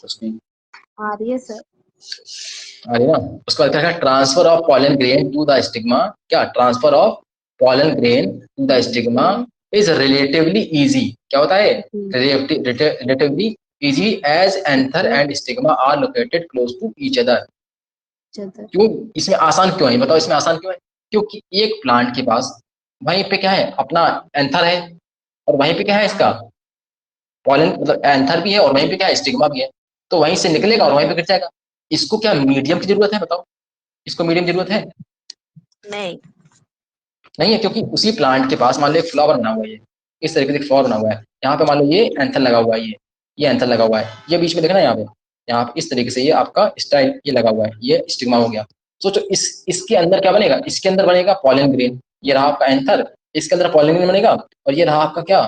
कुछ भी? आ रही है सर। आ रही ना। उसके बाद क्या है? Transfer of pollen grain to the stigma. क्या? Transfer of pollen grain to the stigma is relatively easy. क्या होता है? Relatively easy as anther and stigma are located close to each other. क्यों इसमें आसान क्यों है? बताओ इसमें आसान क्यों है? क्योंकि एक प्लांट के पास वहीं पे क्या है? अपना एंथर है, और वहीं पे क्या है? इसका पॉलन, मतलब एंथर भी है और वहीं पे क्या है? स्टिग्मा भी है। तो वहीं से निकलेगा और वहीं पे गिर जाएगा। इसको क्या मीडियम की जरूरत है? बताओ, इसको मीडियम जरूरत है? नहीं, नहीं है, क्योंकि उसी प्लांट के पास मान लो एक फ्लावर बना हुआ है, इस तरीके से फ्लावर बना हुआ है, यहाँ पे मान लो ये एंथर लगा हुआ है, ये एंथर लगा हुआ है, ये बीच में देखना यहाँ पे यहाँ पे इस तरीके से ये आपका स्टाइल ये लगा हुआ है, ये स्टिग्मा हो गया। सोचो इसके अंदर क्या बनेगा, इसके अंदर बनेगा पॉलन ग्रेन, ये रहा आपका एंथर, इसके अंदर पॉलन ग्रेन बनेगा, और ये रहा आपका क्या,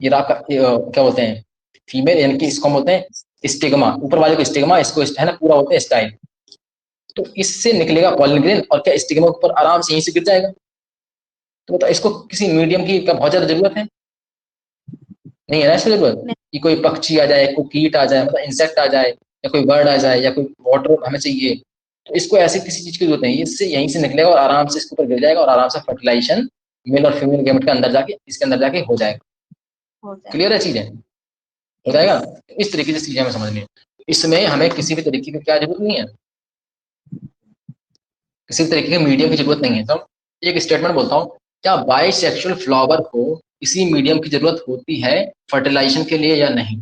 ये रहा आपका क्या बोलते हैं फीमेल, यानी कि इसको हम बोलते हैं स्टिग्मा, ऊपर वाले को स्टिग्मा, इसको है ना पूरा बोलते हैं स्टाइल। तो इससे निकलेगा पॉलन ग्रेन और क्या स्टिग्मा के ऊपर आराम से यहीं से गिर जाएगा। तो बताओ इसको किसी मीडियम की क्या बहुत ज्यादा जरूरत है? नहीं है ना इसकी जरूरत कि कोई पक्षी आ जाए, कोई कीट आ जाए, मतलब इंसेक्ट आ जाए, या कोई बर्ड आ जाए, या कोई वाटर हमें चाहिए, तो इसको ऐसे किसी चीज की जरूरत नहीं है, इससे यहीं से निकलेगा और आराम से इसके ऊपर गिर जाएगा और आराम से फर्टिलाइजेशन मेल और फीमेल गैमेट के अंदर जाके इसके अंदर जाके हो जाएगा। क्लियर है चीजें? हो जाएगा। इस तरीके से चीजें हमें समझनी है। इसमें हमें किसी भी तरीके की क्या जरूरत नहीं है, किसी भी तरीके के मीडियम की जरूरत नहीं है। तो एक स्टेटमेंट बोलता हूँ, क्या बाइसेक्सुअल फ्लावर को इसी मीडियम की जरूरत होती है फर्टिलाइजेशन के लिए या नहीं?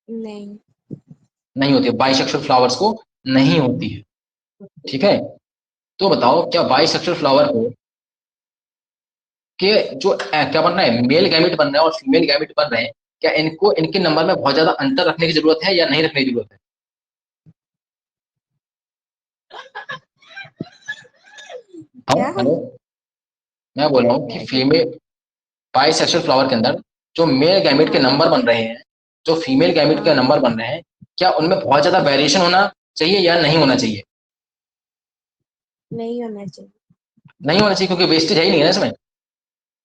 नहीं, नहीं होती है, बाइसेक्सुअल फ्लावर्स को नहीं होती है। ठीक है, तो बताओ क्या बाइसेक्सुअल फ्लावर को के जो क्या बन रहा है, मेल गैमेट बन रहा है और फीमेल गैमेट बन रहे हैं, क्या इनको इनके नंबर में बहुत ज्यादा अंतर रखने की जरूरत है या नहीं रखने की जरूरत है? हेलो, मैं बोल रहा हूँ कि फीमेल बाइसेक्सुअल फ्लावर के अंदर जो मेल गैमेट के नंबर बन रहे हैं, जो फीमेल गैमेट के नंबर बन रहे हैं, क्या उनमें बहुत ज्यादा वेरिएशन होना चाहिए या नहीं होना चाहिए? नहीं होना चाहिए। नहीं होना चाहिए, क्योंकि वेस्टेज है ही नहीं है इसमें।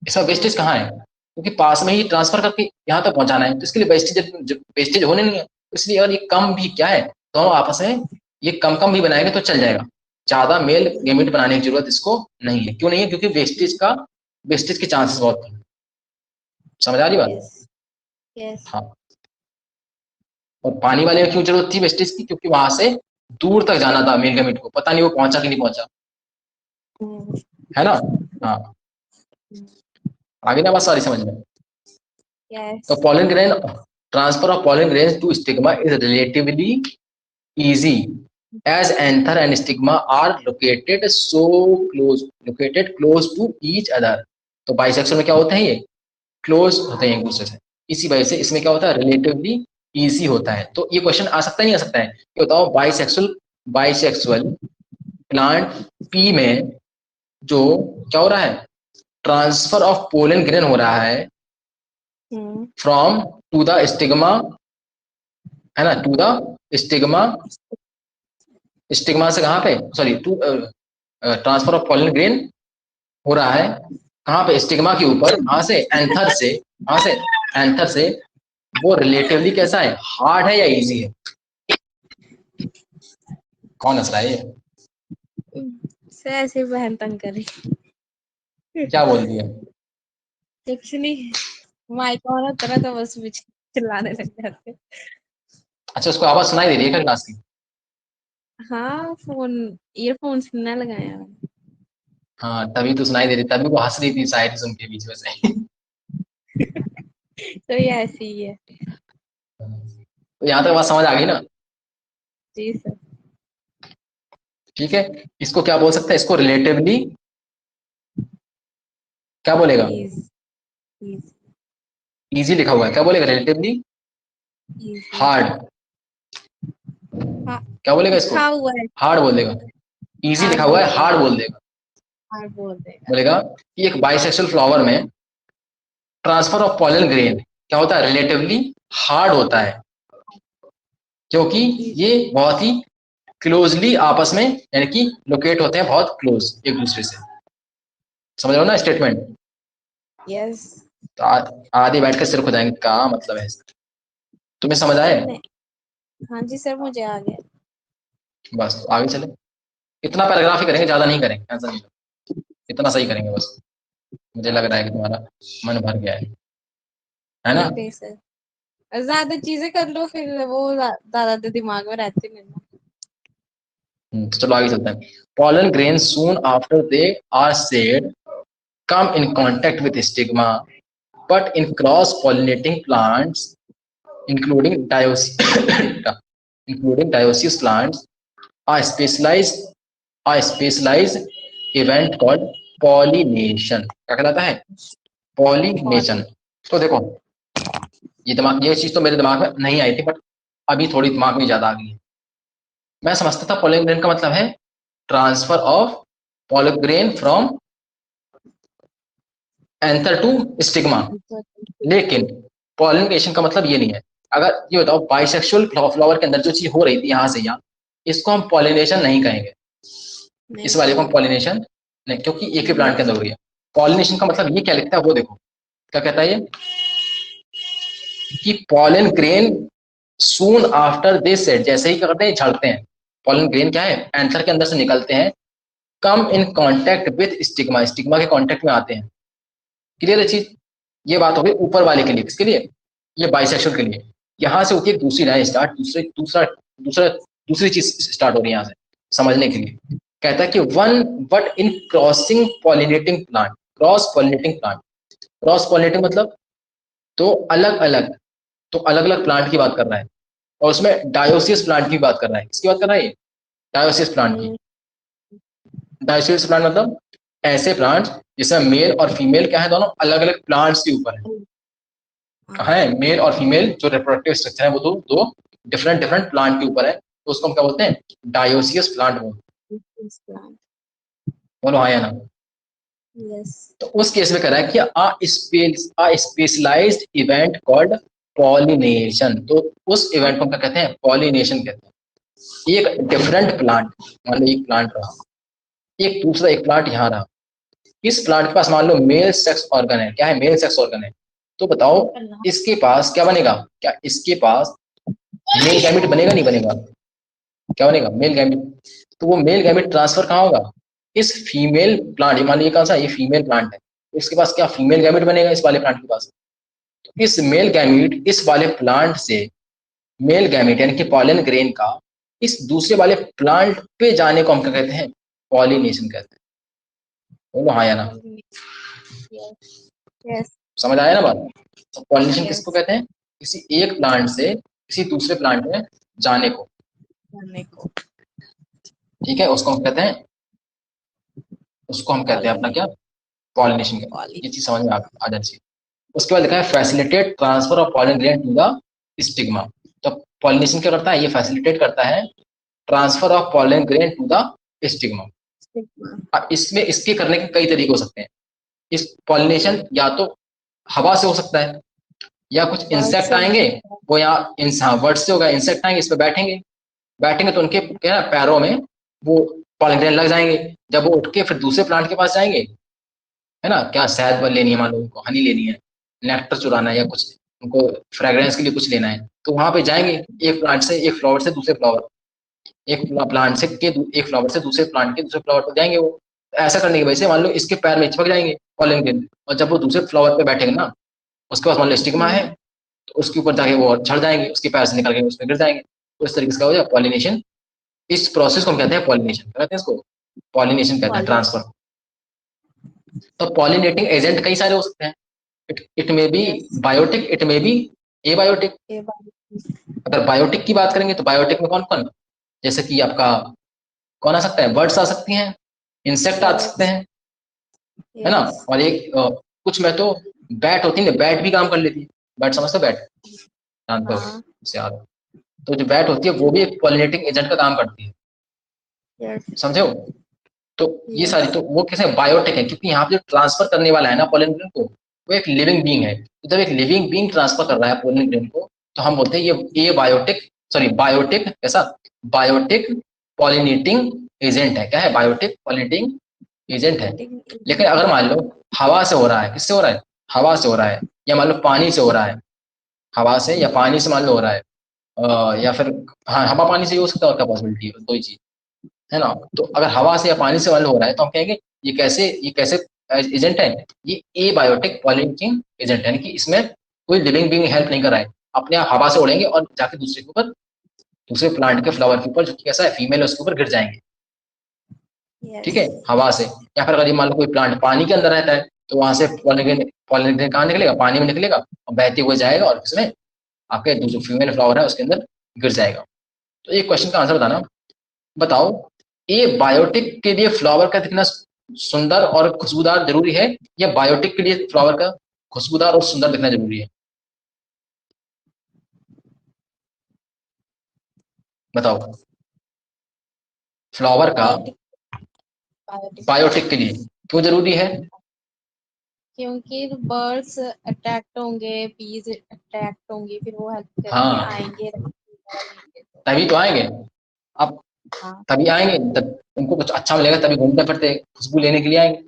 इसमें वेस्टेज कहाँ है? क्योंकि पास में ही ट्रांसफर करके यहाँ तक पहुंचाना है, तो इसके लिए वेस्टेज होने नहीं है। इसलिए अगर ये कम भी क्या है, दोनों आपस में ये कम कम भी बनाएंगे तो चल जाएगा। ज्यादा मेल गैमेट बनाने की जरूरत इसको नहीं है। क्यों नहीं है? क्योंकि वेस्टेज के चांसेस बहुत कम। समझ आ रही बात? यस। हाँ। और पानी वाले में क्यों जरूरत थी वेस्टेज की? क्योंकि वहां से दूर तक जाना था मेल गैमेट को, पता नहीं वो पहुंचा कि नहीं पहुंचा, है ना? हाँ, आगे ना बात सारी समझ में। यस। तो pollen grain, transfer of pollen grains to stigma is relatively easy as anther and stigma are located close to each other। तो बाइसेक्सुअल में क्या होते हैं, ये क्लोज होते हैं एक दूसरे से, इसी वजह से इसमें क्या होता है, रिलेटिवली इजी होता है। तो ये क्वेश्चन आ सकता है, नहीं आ सकता है? ये बताओ बाइसेक्सुअल प्लांट पी में जो क्या हो रहा है, ट्रांसफर ऑफ पोलन ग्रेन हो रहा है फ्रॉम टू द स्टिग्मा, है ना, टू द स्टिग्मा, स्टिग्मा से कहाँ पे, sorry to transfer of pollen grain हो रहा है कहाँ पे, स्टिग्मा के ऊपर। कहाँ से? एंथर से। कहाँ से? एंथर से। वो रिलेटिवली कैसा है, हार्ड है या इजी है? कौन हंस रहा है ये? से ऐसे बहन तंग कर रही। क्या बोल दिया? कुछ नहीं, माइक ऑन होता है तो बस बीच चिल्लाने लग जाते। अच्छा, उसको आवाज सुनाई दे रही है क्या क्लास की? हाँ, ईयरफोन सुनने लगाया। हाँ, तभी तो सुनाई दे रही, तभी वो हंस रही थी शायद सुन के बीच में से। तो ये ऐसी ही है। तो यहाँ तक बात समझ आ गई ना? जी सर। ठीक है, इसको क्या बोल सकते हैं, इसको रिलेटिवली क्या बोलेगा? इजी लिखा हुआ है, क्या बोलेगा? Relatively hard. क्या बोलेगा इसको? हार्ड बोल देगा। इजी लिखा हुआ है, हार्ड बोल देगा। हार्ड बोलेगा कि एक बाइसेक्सुअल फ्लावर में ट्रांसफर ऑफ पॉलन ग्रेन क्या होता है, रिलेटिवली हार्ड होता है, क्योंकि ये बहुत ही क्लोजली आपस में, यानी कि लोकेट होते हैं बहुत क्लोज एक दूसरे से। समझ रहे हो ना स्टेटमेंट? यस। तो आधे बैठ कर सिर हो जाएंगे, क्या मतलब है इसका? तुम्हें समझ आए? हाँ जी सर, मुझे आ गया। बस तो आगे चले, इतना पैराग्राफ ही करेंगे, ज्यादा नहीं करेंगे, ऐसा नहीं, इतना सही करेंगे बस। मुझे लग रहा है कि तुम्हारा मन भर गया है ना? सर, ज्यादा चीजें कर लो फिर वो ज्यादा दिमाग में रहती नहीं। तो चलो आगे चलते हैं। pollen grains soon after they are shed come in contact with stigma, but in cross pollinating plants including dioecious plants, a specialized event called pollination क्या कहलाता है, pollination। तो देखो, ये चीज तो मेरे दिमाग में नहीं आई थी, बट अभी थोड़ी दिमाग में ज्यादा आ गई है। मैं समझता था पॉलन ग्रेन का मतलब है transfer of pollen grain from anther to stigma, लेकिन पॉलिनेशन का मतलब ये नहीं है। अगर ये बताओ बाइसेक्सुअल फ्लावर के अंदर जो चीज हो रही थी यहाँ से यहाँ, इसको हम पॉलिनेशन नहीं कहेंगे, इस वाले को हम पॉलिनेशन नहीं, क्योंकि एक ही प्लांट के अंदर हो रही है। पॉलिनेशन का मतलब ये क्या लिखता है वो देखो, क्या कहता है ये कि pollen grain soon after this set, जैसे ही क्या करते हैं झड़ते हैं, पॉलन ग्रेन क्या है एंथर के अंदर से निकलते हैं, come in contact with stigma, stigma के कांटेक्ट में आते हैं। क्लियर है चीज? ये बात हो गई ऊपर वाले के लिए, किसके लिए? ये बाइसेक्सुअल के लिए। यहाँ से होती है दूसरी लाइन स्टार्ट, दूसरी चीज स्टार्ट हो रही है यहाँ से समझने के लिए। कहता है कि one but in crossing pollinating plant, cross pollinating plant, cross pollinating मतलब तो अलग अलग प्लांट की बात कर रहा है, और उसमें डायोसियस प्लांट की बात कर रहा है। किसकी बात कर रहा है ये? डायोसियस प्लांट की। डायोसियस प्लांट मतलब ऐसे प्लांट जिसमें मेल और फीमेल क्या है, दोनों अलग अलग प्लांट्स के ऊपर है। कहाँ है मेल और फीमेल जो रिप्रोडक्टिव स्ट्रक्चर है वो दो डिफरेंट प्लांट के ऊपर है, तो उसको हम क्या बोलते हैं? डायोसियस प्लांट बोलते हैं। बोलो हाँ या ना? Yes. तो उस केस में कह रहा है कि a specialised event called pollination, तो उस इवेंट को क्या कहते हैं? पॉलिनेशन कहते हैं। एक डिफरेंट प्लांट, मान लो एक प्लांट रहा, एक प्लांट यहाँ रहा, इस प्लांट के पास मान लो मेल सेक्स ऑर्गन है। क्या है? मेल सेक्स ऑर्गन है। तो बताओ इसके पास क्या बनेगा? क्या इसके पास मेल गैमेट बनेगा नहीं बनेगा? क्या बनेगा? Male gamete. तो वो मेल गैमेट ट्रांसफर कहाँ होगा? इस फीमेल प्लांट, मान लीजिए कौन सा ये फीमेल प्लांट है, तो इसके पास क्या फीमेल गैमेट बनेगा इस वाले प्लांट के पास। तो इस मेल गैमेट इस वाले प्लांट से, मेल गैमेट यानी कि पॉलन ग्रेन का इस दूसरे वाले प्लांट पे जाने को हम क्या कहते हैं? पॉलिनेशन कहते हैं। बोलो हाँ या ना? Yes. समझ आया ना बात? तो पॉलिनेशन किसको कहते हैं? किसी एक प्लांट से किसी दूसरे प्लांट में जाने को। ठीक है, उसको हम कहते हैं अपना क्या? पॉलिनेशन का। ये चीज समझ में आ जानी चाहिए। उसके बाद लिखा है facilitate transfer of pollen grain to the stigma. तो पॉलिनेशन क्या करता है? ये फैसिलिटेट करता है transfer of pollen grain to the stigma. अब इसमें इसके करने के कई तरीके हो सकते हैं। इस पॉलिनेशन या तो हवा से हो सकता है, या कुछ इंसेक्ट आएंगे, वो यहाँ वर्ड से होगा, इंसेक्ट आएंगे, इस पे बैठेंगे तो उनके क्या पैरों में वो पॉलन ग्रेन लग जाएंगे। जब वो उठ के फिर दूसरे प्लांट के पास जाएंगे, है ना, क्या शहद लेनी है, मान लो उनको हनी लेनी है, नेक्टर चुराना है, या कुछ उनको फ्रेग्रेंस के लिए कुछ लेना है, तो वहां पे जाएंगे एक प्लांट से, एक फ्लावर से दूसरे फ्लावर, एक प्लांट से के एक फ्लावर से दूसरे प्लांट के दूसरे फ्लावर पर जाएंगे वो। ऐसा करने की वजह से मान लो इसके पैर में चिपक जाएंगे पॉलन ग्रेन, और जब वो दूसरे फ्लावर पे बैठेंगे ना, उसके पास मान लो स्टिग्मा है, तो उसके ऊपर जाके वो झड़ जाएंगे, उसके पैर से निकल के उसमें गिर जाएंगे। तो इस तरीके से क्या हो जाए पॉलिनेशन। इस प्रोसेस को हम कहते हैं पॉलिनेशन, कहते हैं इसको पॉलिनेशन कहते हैं, ट्रांसफर। तो पॉलिनेटिंग एजेंट कई सारे हो सकते हैं। It may be biotic, it may be abiotic. अगर बायोटिक की बात करेंगे तो बायोटिक में कौन कौन, जैसे कि आपका कौन आ सकता है? बर्ड्स आ सकती हैं, इंसेक्ट आ सकते हैं, है ना। और एक कुछ में तो बैट होती है, बैट भी काम कर लेती है। बैट समझते हो? बैट जानते हो इससे याद। तो जो बैट होती है वो भी एक पॉलिनेटिंग एजेंट का काम करती है, समझे हो? तो ये सारी तो वो कैसे बायोटिक है, क्योंकि यहाँ पे जो ट्रांसफर करने वाला है ना पॉलन ग्रेन को, वो एक लिविंग बीइंग है। तो जब एक लिविंग बीइंग ट्रांसफर कर रहा है पॉलन ग्रेन को, तो हम बोलते हैं ये बायोटिक, सॉरी बायोटिक, कैसा? बायोटिक पॉलिनेटिंग एजेंट है। क्या है? बायोटिक पॉलिनेटिंग एजेंट है। लेकिन अगर मान लो हवा से हो रहा है, किससे हो रहा है? हवा से हो रहा है, या मान लो पानी से हो रहा है, हवा से या पानी से मान लो हो रहा है, या फिर हाँ हवा पानी से ही हो सकता है, और क्या पॉसिबिलिटी है? दो ही चीज है ना। तो अगर हवा से या पानी से मान लो हो रहा है, तो हम कहेंगे ये कैसे एजेंट है? ये ए बायोटिक पॉलिनेटिंग एजेंट है, यानी कि इसमें कोई लिविंग बीइंग हेल्प नहीं कर रहा है, अपने आप हवा से उड़ेंगे और जाके दूसरे के ऊपर, दूसरे प्लांट के फ्लावर के ऊपर, जो कि कैसा है फीमेल है, उसके ऊपर गिर जाएंगे। ठीक है, हवा से। या फिर अगर ये मान लो कोई प्लांट पानी के अंदर रहता है, तो वहां से पॉलिनेशन कहाँ निकलेगा? पानी में निकलेगा और बहते हुए जाएगा, और किसमें? आपके जो फीमेल फ्लावर है उसके अंदर गिर जाएगा। तो एक क्वेश्चन का आंसर बताना, बताओ ये बायोटिक के लिए फ्लावर का दिखना सुंदर और खुशबूदार जरूरी है, या बायोटिक के लिए फ्लावर का खुशबूदार और सुंदर दिखना जरूरी है? बताओ। फ्लावर का बायोटिक के लिए क्यों जरूरी है? क्योंकि बर्ड्स अट्रैक्ट होंगे, बीज अट्रैक्ट होंगी, फिर वो हेल्प करेंगे, हाँ, आएंगे। तभी तो आएंगे। अब हाँ तभी आएंगे, तब उनको कुछ अच्छा मिलेगा, तभी घूमते फिरते खुशबू लेने के लिए आएंगे।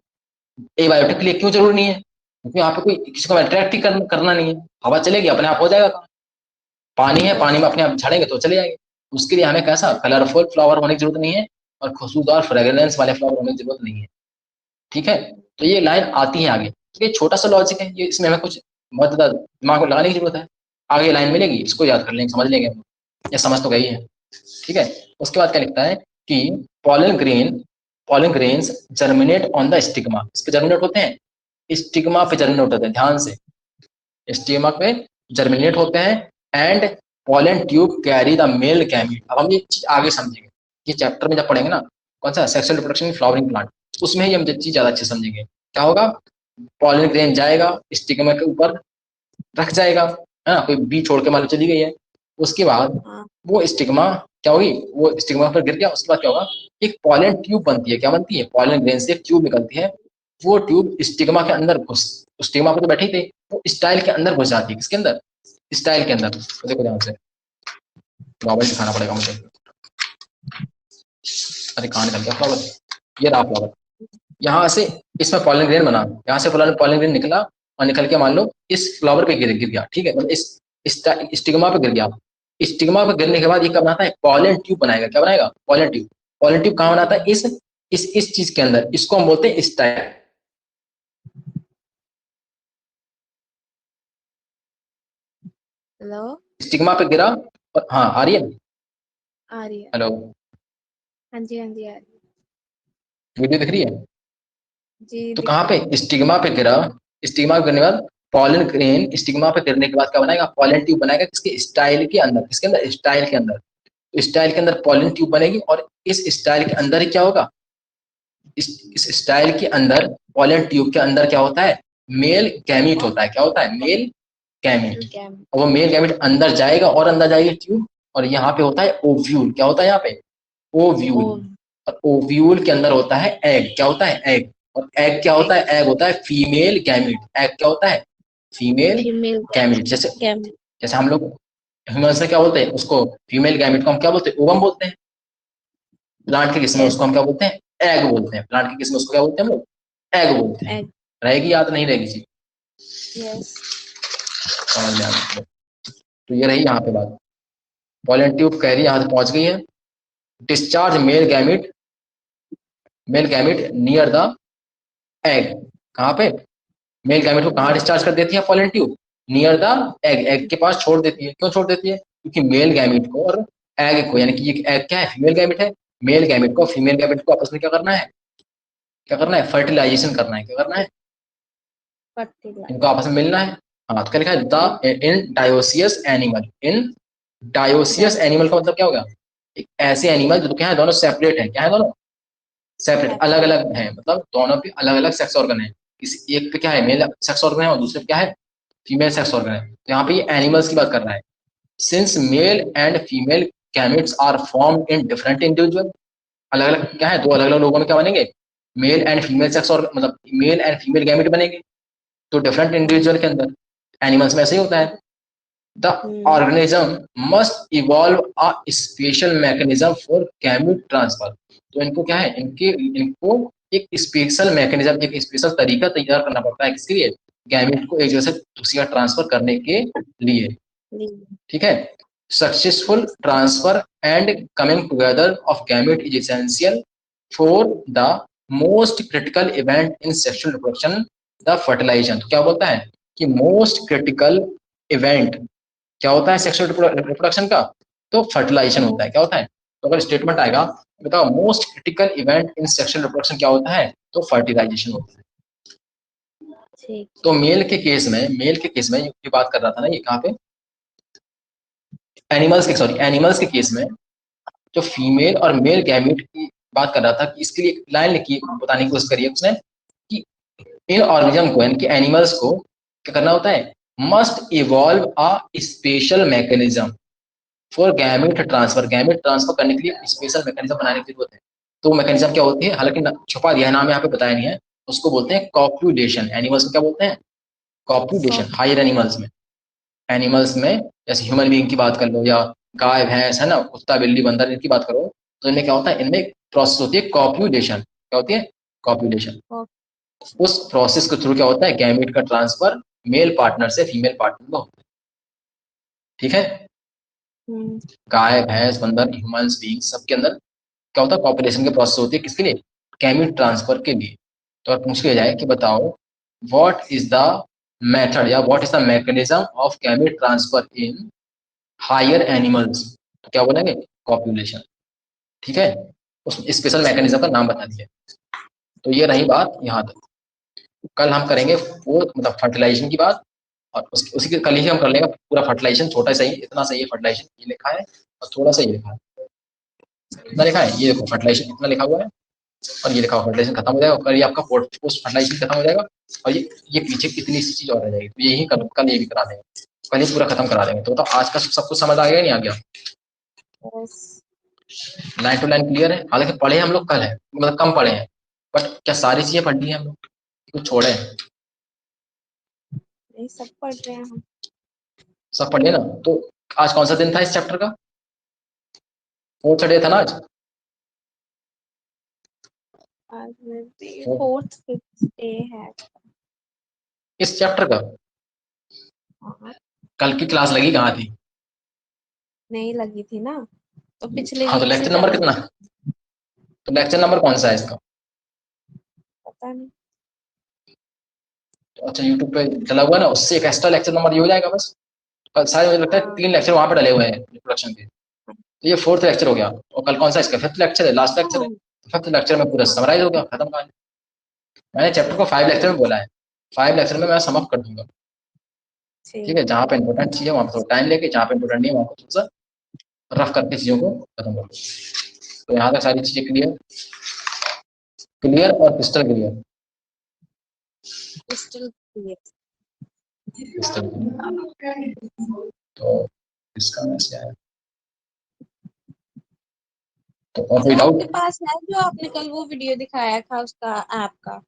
ए बायोटिक के लिए क्यों जरूरी नहीं है? क्योंकि यहाँ पे कोई किसी को अट्रैक्ट ही करना नहीं है, हवा चलेगी अपने आप हो जाएगा काम। पानी है, पानी में अपने आप झाड़ेंगे तो चले जाएंगे। उसके लिए हमें कैसा कलरफुल फ्लावर होने की जरूरत नहीं है, और खुशबूदार फ्रेग्रेंस वाले फ्लावर होने की जरूरत नहीं है। ठीक है, तो ये लाइन आती है आगे। तो ये छोटा सा लॉजिक है, ये इसमें हमें कुछ बहुत ज्यादा दिमाग में लगाने की जरूरत है। आगे लाइन मिलेगी, इसको याद कर लेंगे, समझ लेंगे हम, ये समझ तो गई है। ठीक है, उसके बाद क्या लिखता है कि pollen grains germinate on the stigma. इस पे जर्मिनेट होते हैं, स्टिग्मा पे जर्मिनेट होते हैं, ध्यान से, स्टिग्मा पे जर्मिनेट होते हैं। And pollen tube carry the male gamete. अब हम ये चीज आगे समझेंगे, ये चैप्टर में जब पढ़ेंगे ना, कौन सा sexual reproduction in flowering plant, उसमें ही हम ये चीज ज्यादा अच्छे से समझेंगे। क्या होगा, पॉलन ग्रेन जाएगा स्टिग्मा के ऊपर, रख जाएगा, है ना, कोई बी छोड़ के मान लो चली गई है। उसके बाद हाँ वो स्टिग्मा क्या होगी, वो स्टिग्मा पर गिर गया, उसके बाद क्या होगा, एक पॉलन ट्यूब बनती है। क्या बनती है, पॉलन ग्रेन से एक ट्यूब निकलती है। वो ट्यूब स्टिग्मा के अंदर घुस, स्टिग्मा पर तो बैठी थे, वो स्टाइल के अंदर घुस जाती है। किसके अंदर, स्टाइल के अंदर। तो देखो ध्यान से, फ्लावर दिखाना पड़ेगा मुझे। अरे कहाँ निकल गया फ्लावर, ये रहा फ्लावर। यहाँ से इसमें पॉलन ग्रेन बना, यहाँ से पॉलन ग्रेन निकला, और निकल के मान लो इस फ्लावर पे गिर गया। ठीक है, मतलब इस स्टिग्मा पे गिर गया। स्टिग्मा पे गिरने के बाद ये क्या बनाता है, पॉलन ट्यूब बनाएगा। क्या बनाएगा, पॉलन ट्यूब। पॉलन ट्यूब कहाँ बनाता है, इस चीज के अंदर, इसको हम बोलते हैं स्टाइल। हेलो, स्टिग्मा पे गिरा, और हाँ आ रही है, आ रही है। हेलो, हाँ जी, हाँ जी, आ रही है। वीडियो दिख रही है? जी तो दिख कहाँ रही पे, है। स्टिग्मा पे गिरा। स्टिग्मा पे गिरने के बाद पॉलन ग्रेन, स्टिग्मा पे गिरने के बाद क्या बनाएगा, पॉलन ट्यूब बनाएगा। किसके, स्टाइल के अंदर। किसके अंदर, स्टाइल के अंदर। स्टाइल के अंदर पॉलन ट्यूब बनेगी, और इस स्टाइल के अंदर ही क्या होगा, इस स्टाइल के अंदर, पॉलन ट्यूब के अंदर क्या होता है, मेल गैमीट होता है। क्या होता है, मेल गैमीट। और वो मेल गैमीट अंदर जाएगा, और अंदर जाएगी ट्यूब, और यहाँ पे होता है ओव्यूल। क्या होता है यहाँ पे, ओव्यूल। और ओव्यूल के अंदर होता है एग। क्या होता है, एग। और एग क्या होता है, एग होता है फीमेल गैमीट। एग क्या होता है, फीमेल फीमेल गैमीट। जैसे गैमेट। जैसे हम लोग ह्यूमंस में क्या बोलते हैं उसको, फीमेल गैमीट को हम क्या बोलते हैं, ओवम बोलते हैं। प्लांट के किस्म में यस, उसको हम क्या बोलते हैं, एग बोलते हैं। प्लांट के किस्म में उसको क्या बोलते हैं हम लोग, एग बोलते हैं। एग। रहेगी याद, नहीं रहेगी जी, यस। समझ में आ गया। तो ये रही यहाँ पे बात। पॉलन ट्यूब कैरी यहाँ से पहुंच गई है। Discharge male gamete near the egg. कहाँ पे, मेल गैमिट को कहाँ डिस्चार्ज कर देती है pollen tube, near the egg. Egg के पास छोड़ देती है। क्यों छोड़ देती है, क्योंकि मेल गैमिट को और एग को, यानी कि ये एग क्या है, फीमेल गैमिट है, मेल गैमिट को फीमेल गैमिट को आपस में क्या करना है, क्या करना है, फर्टिलाइजेशन करना है। क्या करना है, इनको आपस में मिलना है। हाँ, तो क्या लिखा है, the in dioecious animal. In dioecious animal का मतलब क्या होगा, एक ऐसे एनिमल जो क्या है, दोनों सेपरेट है। क्या है, दोनों सेपरेट, अलग अलग है, मतलब दोनों पे अलग अलग सेक्स ऑर्गन है। इस एक पे क्या है, मेल सेक्स ऑर्गन है, और दूसरे पे क्या है, फीमेल सेक्स ऑर्गन है। तो यहाँ पे ये एनिमल्स की बात कर रहा है। Since male and female gametes are form in different individual. अलग अलग क्या है, दो अलग अलग लोगों में क्या बनेंगे, mail and female sex organ, मतलब मेल एंड फीमेल गैमेट बनेंगे। तो डिफरेंट इंडिविजुअल के अंदर, एनिमल्स में ऐसे ही होता है। The organism must evolve a special mechanism for gamete transfer. तो इनको क्या है, इनको एक स्पेशल मैकेनिज्म, एक स्पेशल तरीका तैयार करना पड़ता है। किसके लिए, गैमेट को एक जगह से दूसरी जगह ट्रांसफर करने के लिए। ठीक है, successful transfer and coming together of gamete is essential for the most critical event in sexual reproduction, the fertilization. तो क्या बोलता है कि मोस्ट क्रिटिकल इवेंट क्या होता है सेक्सुअल रिप्रोडक्शन का, तो फर्टिलाइजेशन होता है। क्या होता है, तो अगर स्टेटमेंट आएगा, बताओ most critical event in sexual reproduction क्या होता है, तो फर्टिलाइजेशन होता है। तो मेल के केस में ये बात कर रहा था ना, ये कहाँ पे, एनिमल्स के केस में जो फीमेल और मेल गैमेट की बात कर रहा था, कि इसके लिए लाइन लिखी, बताने की कोशिश करी है उसने, कि इन ऑर्गेनिज्म को, यानी कि एनिमल्स को क्या करना होता है, must evolve a special mechanism. For gamete transfer करने के लिए स्पेशल मैकेनिज्म बनाने की जरूरत है। तो मैकेनिज्म क्या होती है, हालांकि छुपा दिया है, नाम यहाँ पे बताया नहीं है, उसको बोलते हैं कॉप्यूलेशन। एनिमल्स में क्या बोलते हैं, कॉप्यूलेशन। हायर एनिमल्स में जैसे ह्यूमन बीइंग की बात कर लो, या गाय भैंस है ना, कुत्ता बिल्ली बंदर, इनकी बात करो, तो इनमें क्या होता है, इनमें प्रोसेस होती है कॉप्यूलेशन। क्या होती है, कॉप्यूलेशन। उस प्रोसेस के थ्रू क्या होता है, गैमेट का ट्रांसफर मेल पार्टनर से फीमेल पार्टनर में होता है। ठीक है, गाय भैंस बंदर ह्यूमंस बीइंग सबके अंदर क्या होता है, कॉपरेशन की प्रोसेस होती है, किसके लिए, गैमेट ट्रांसफर के लिए। तो अब पूछ लिया जाए कि बताओ व्हाट इज द मेथड या what is the mechanism of gamete transfer in higher animals, तो क्या बोलेंगे, कॉप्यूलेशन। ठीक है, उस स्पेशल मैकेनिज्म का नाम बता दिया। तो ये रही बात यहाँ तक। कल हम करेंगे वो मतलब फर्टिलाइजेशन की बात, और उसी के कल ही हम कर लेंगे पूरा फर्टिलाइजेशन। छोटा सा ही, इतना सही है फर्टिलाइजेशन, ये लिखा है और थोड़ा सा ये लिखा है, इतना लिखा है, ये देखो फर्टिलाइजेशन इतना लिखा हुआ है, और ये लिखा हुआ फर्टिलाइजेशन खत्म हो जाएगा, कल ये आपका पोस्ट फर्टिलाइजेशन खत्म हो जाएगा, और ये पीछे कितनी सी चीज और रह जाएगी, तो यही कल ये भी करा देंगे, कल ये पूरा खत्म करा देंगे। तो आज का सब कुछ समझ आ गया नहीं आ गया, लाइन टू लाइन क्लियर है। हालांकि पढ़े हम लोग कल है, मतलब कम पढ़े हैं, बट क्या सारी चीजें पढ़ ली हैं हम लोग, कुछ छोड़े हैं, सब पढ़ रहे हैं हम, सब पढ़ लिया ना। तो आज कौन सा दिन था इस चैप्टर का, फोर्थ डे था ना आज, फोर्थ फिफ्थ डे है इस चैप्टर का। कल की क्लास लगी कहाँ थी, नहीं लगी थी ना, तो पिछले हाँ तो वीक से लेक्चर नंबर कितना, तो लेक्चर नंबर कौन सा है इसका, पता नहीं। तो अच्छा यूट्यूब पे चला हुआ है ना, उससे एक एक्स्ट्रा लेक्चर नंबर ये हो जाएगा बस। कल सारे मुझे लगता है 3 लेक्चर वहां पे डले हुए हैं इंट्रोडक्शन के, तो ये 4th लेक्चर हो गया, और कल कौन सा इसका 5th लेक्चर है, लास्ट लेक्चर है, तो 5th लेक्चर में पूरा समराइज हो गया, खत्म कहानी। मैंने चैप्टर को 5 लेक्चर में बोला है, 5 लेक्चर में मैं समाप्त कर दूंगा। ठीक है, जहाँ पे इंपॉर्टेंट चीज है वहाँ पे थोड़ा टाइम लेके, जहाँ पे इंपॉर्टेंट नहीं है वहाँ पे थोड़ा सा रफ करके चीजों को खत्म कर दो। तो यहाँ तक सारी चीजें क्लियर, क्लियर और crystal clear, crystal clear. Crystal clear. तो इसका मैसेज आया, तो और कोई आपके डाउट, पास है जो आपने कल वो वीडियो दिखाया था उसका ऐप का,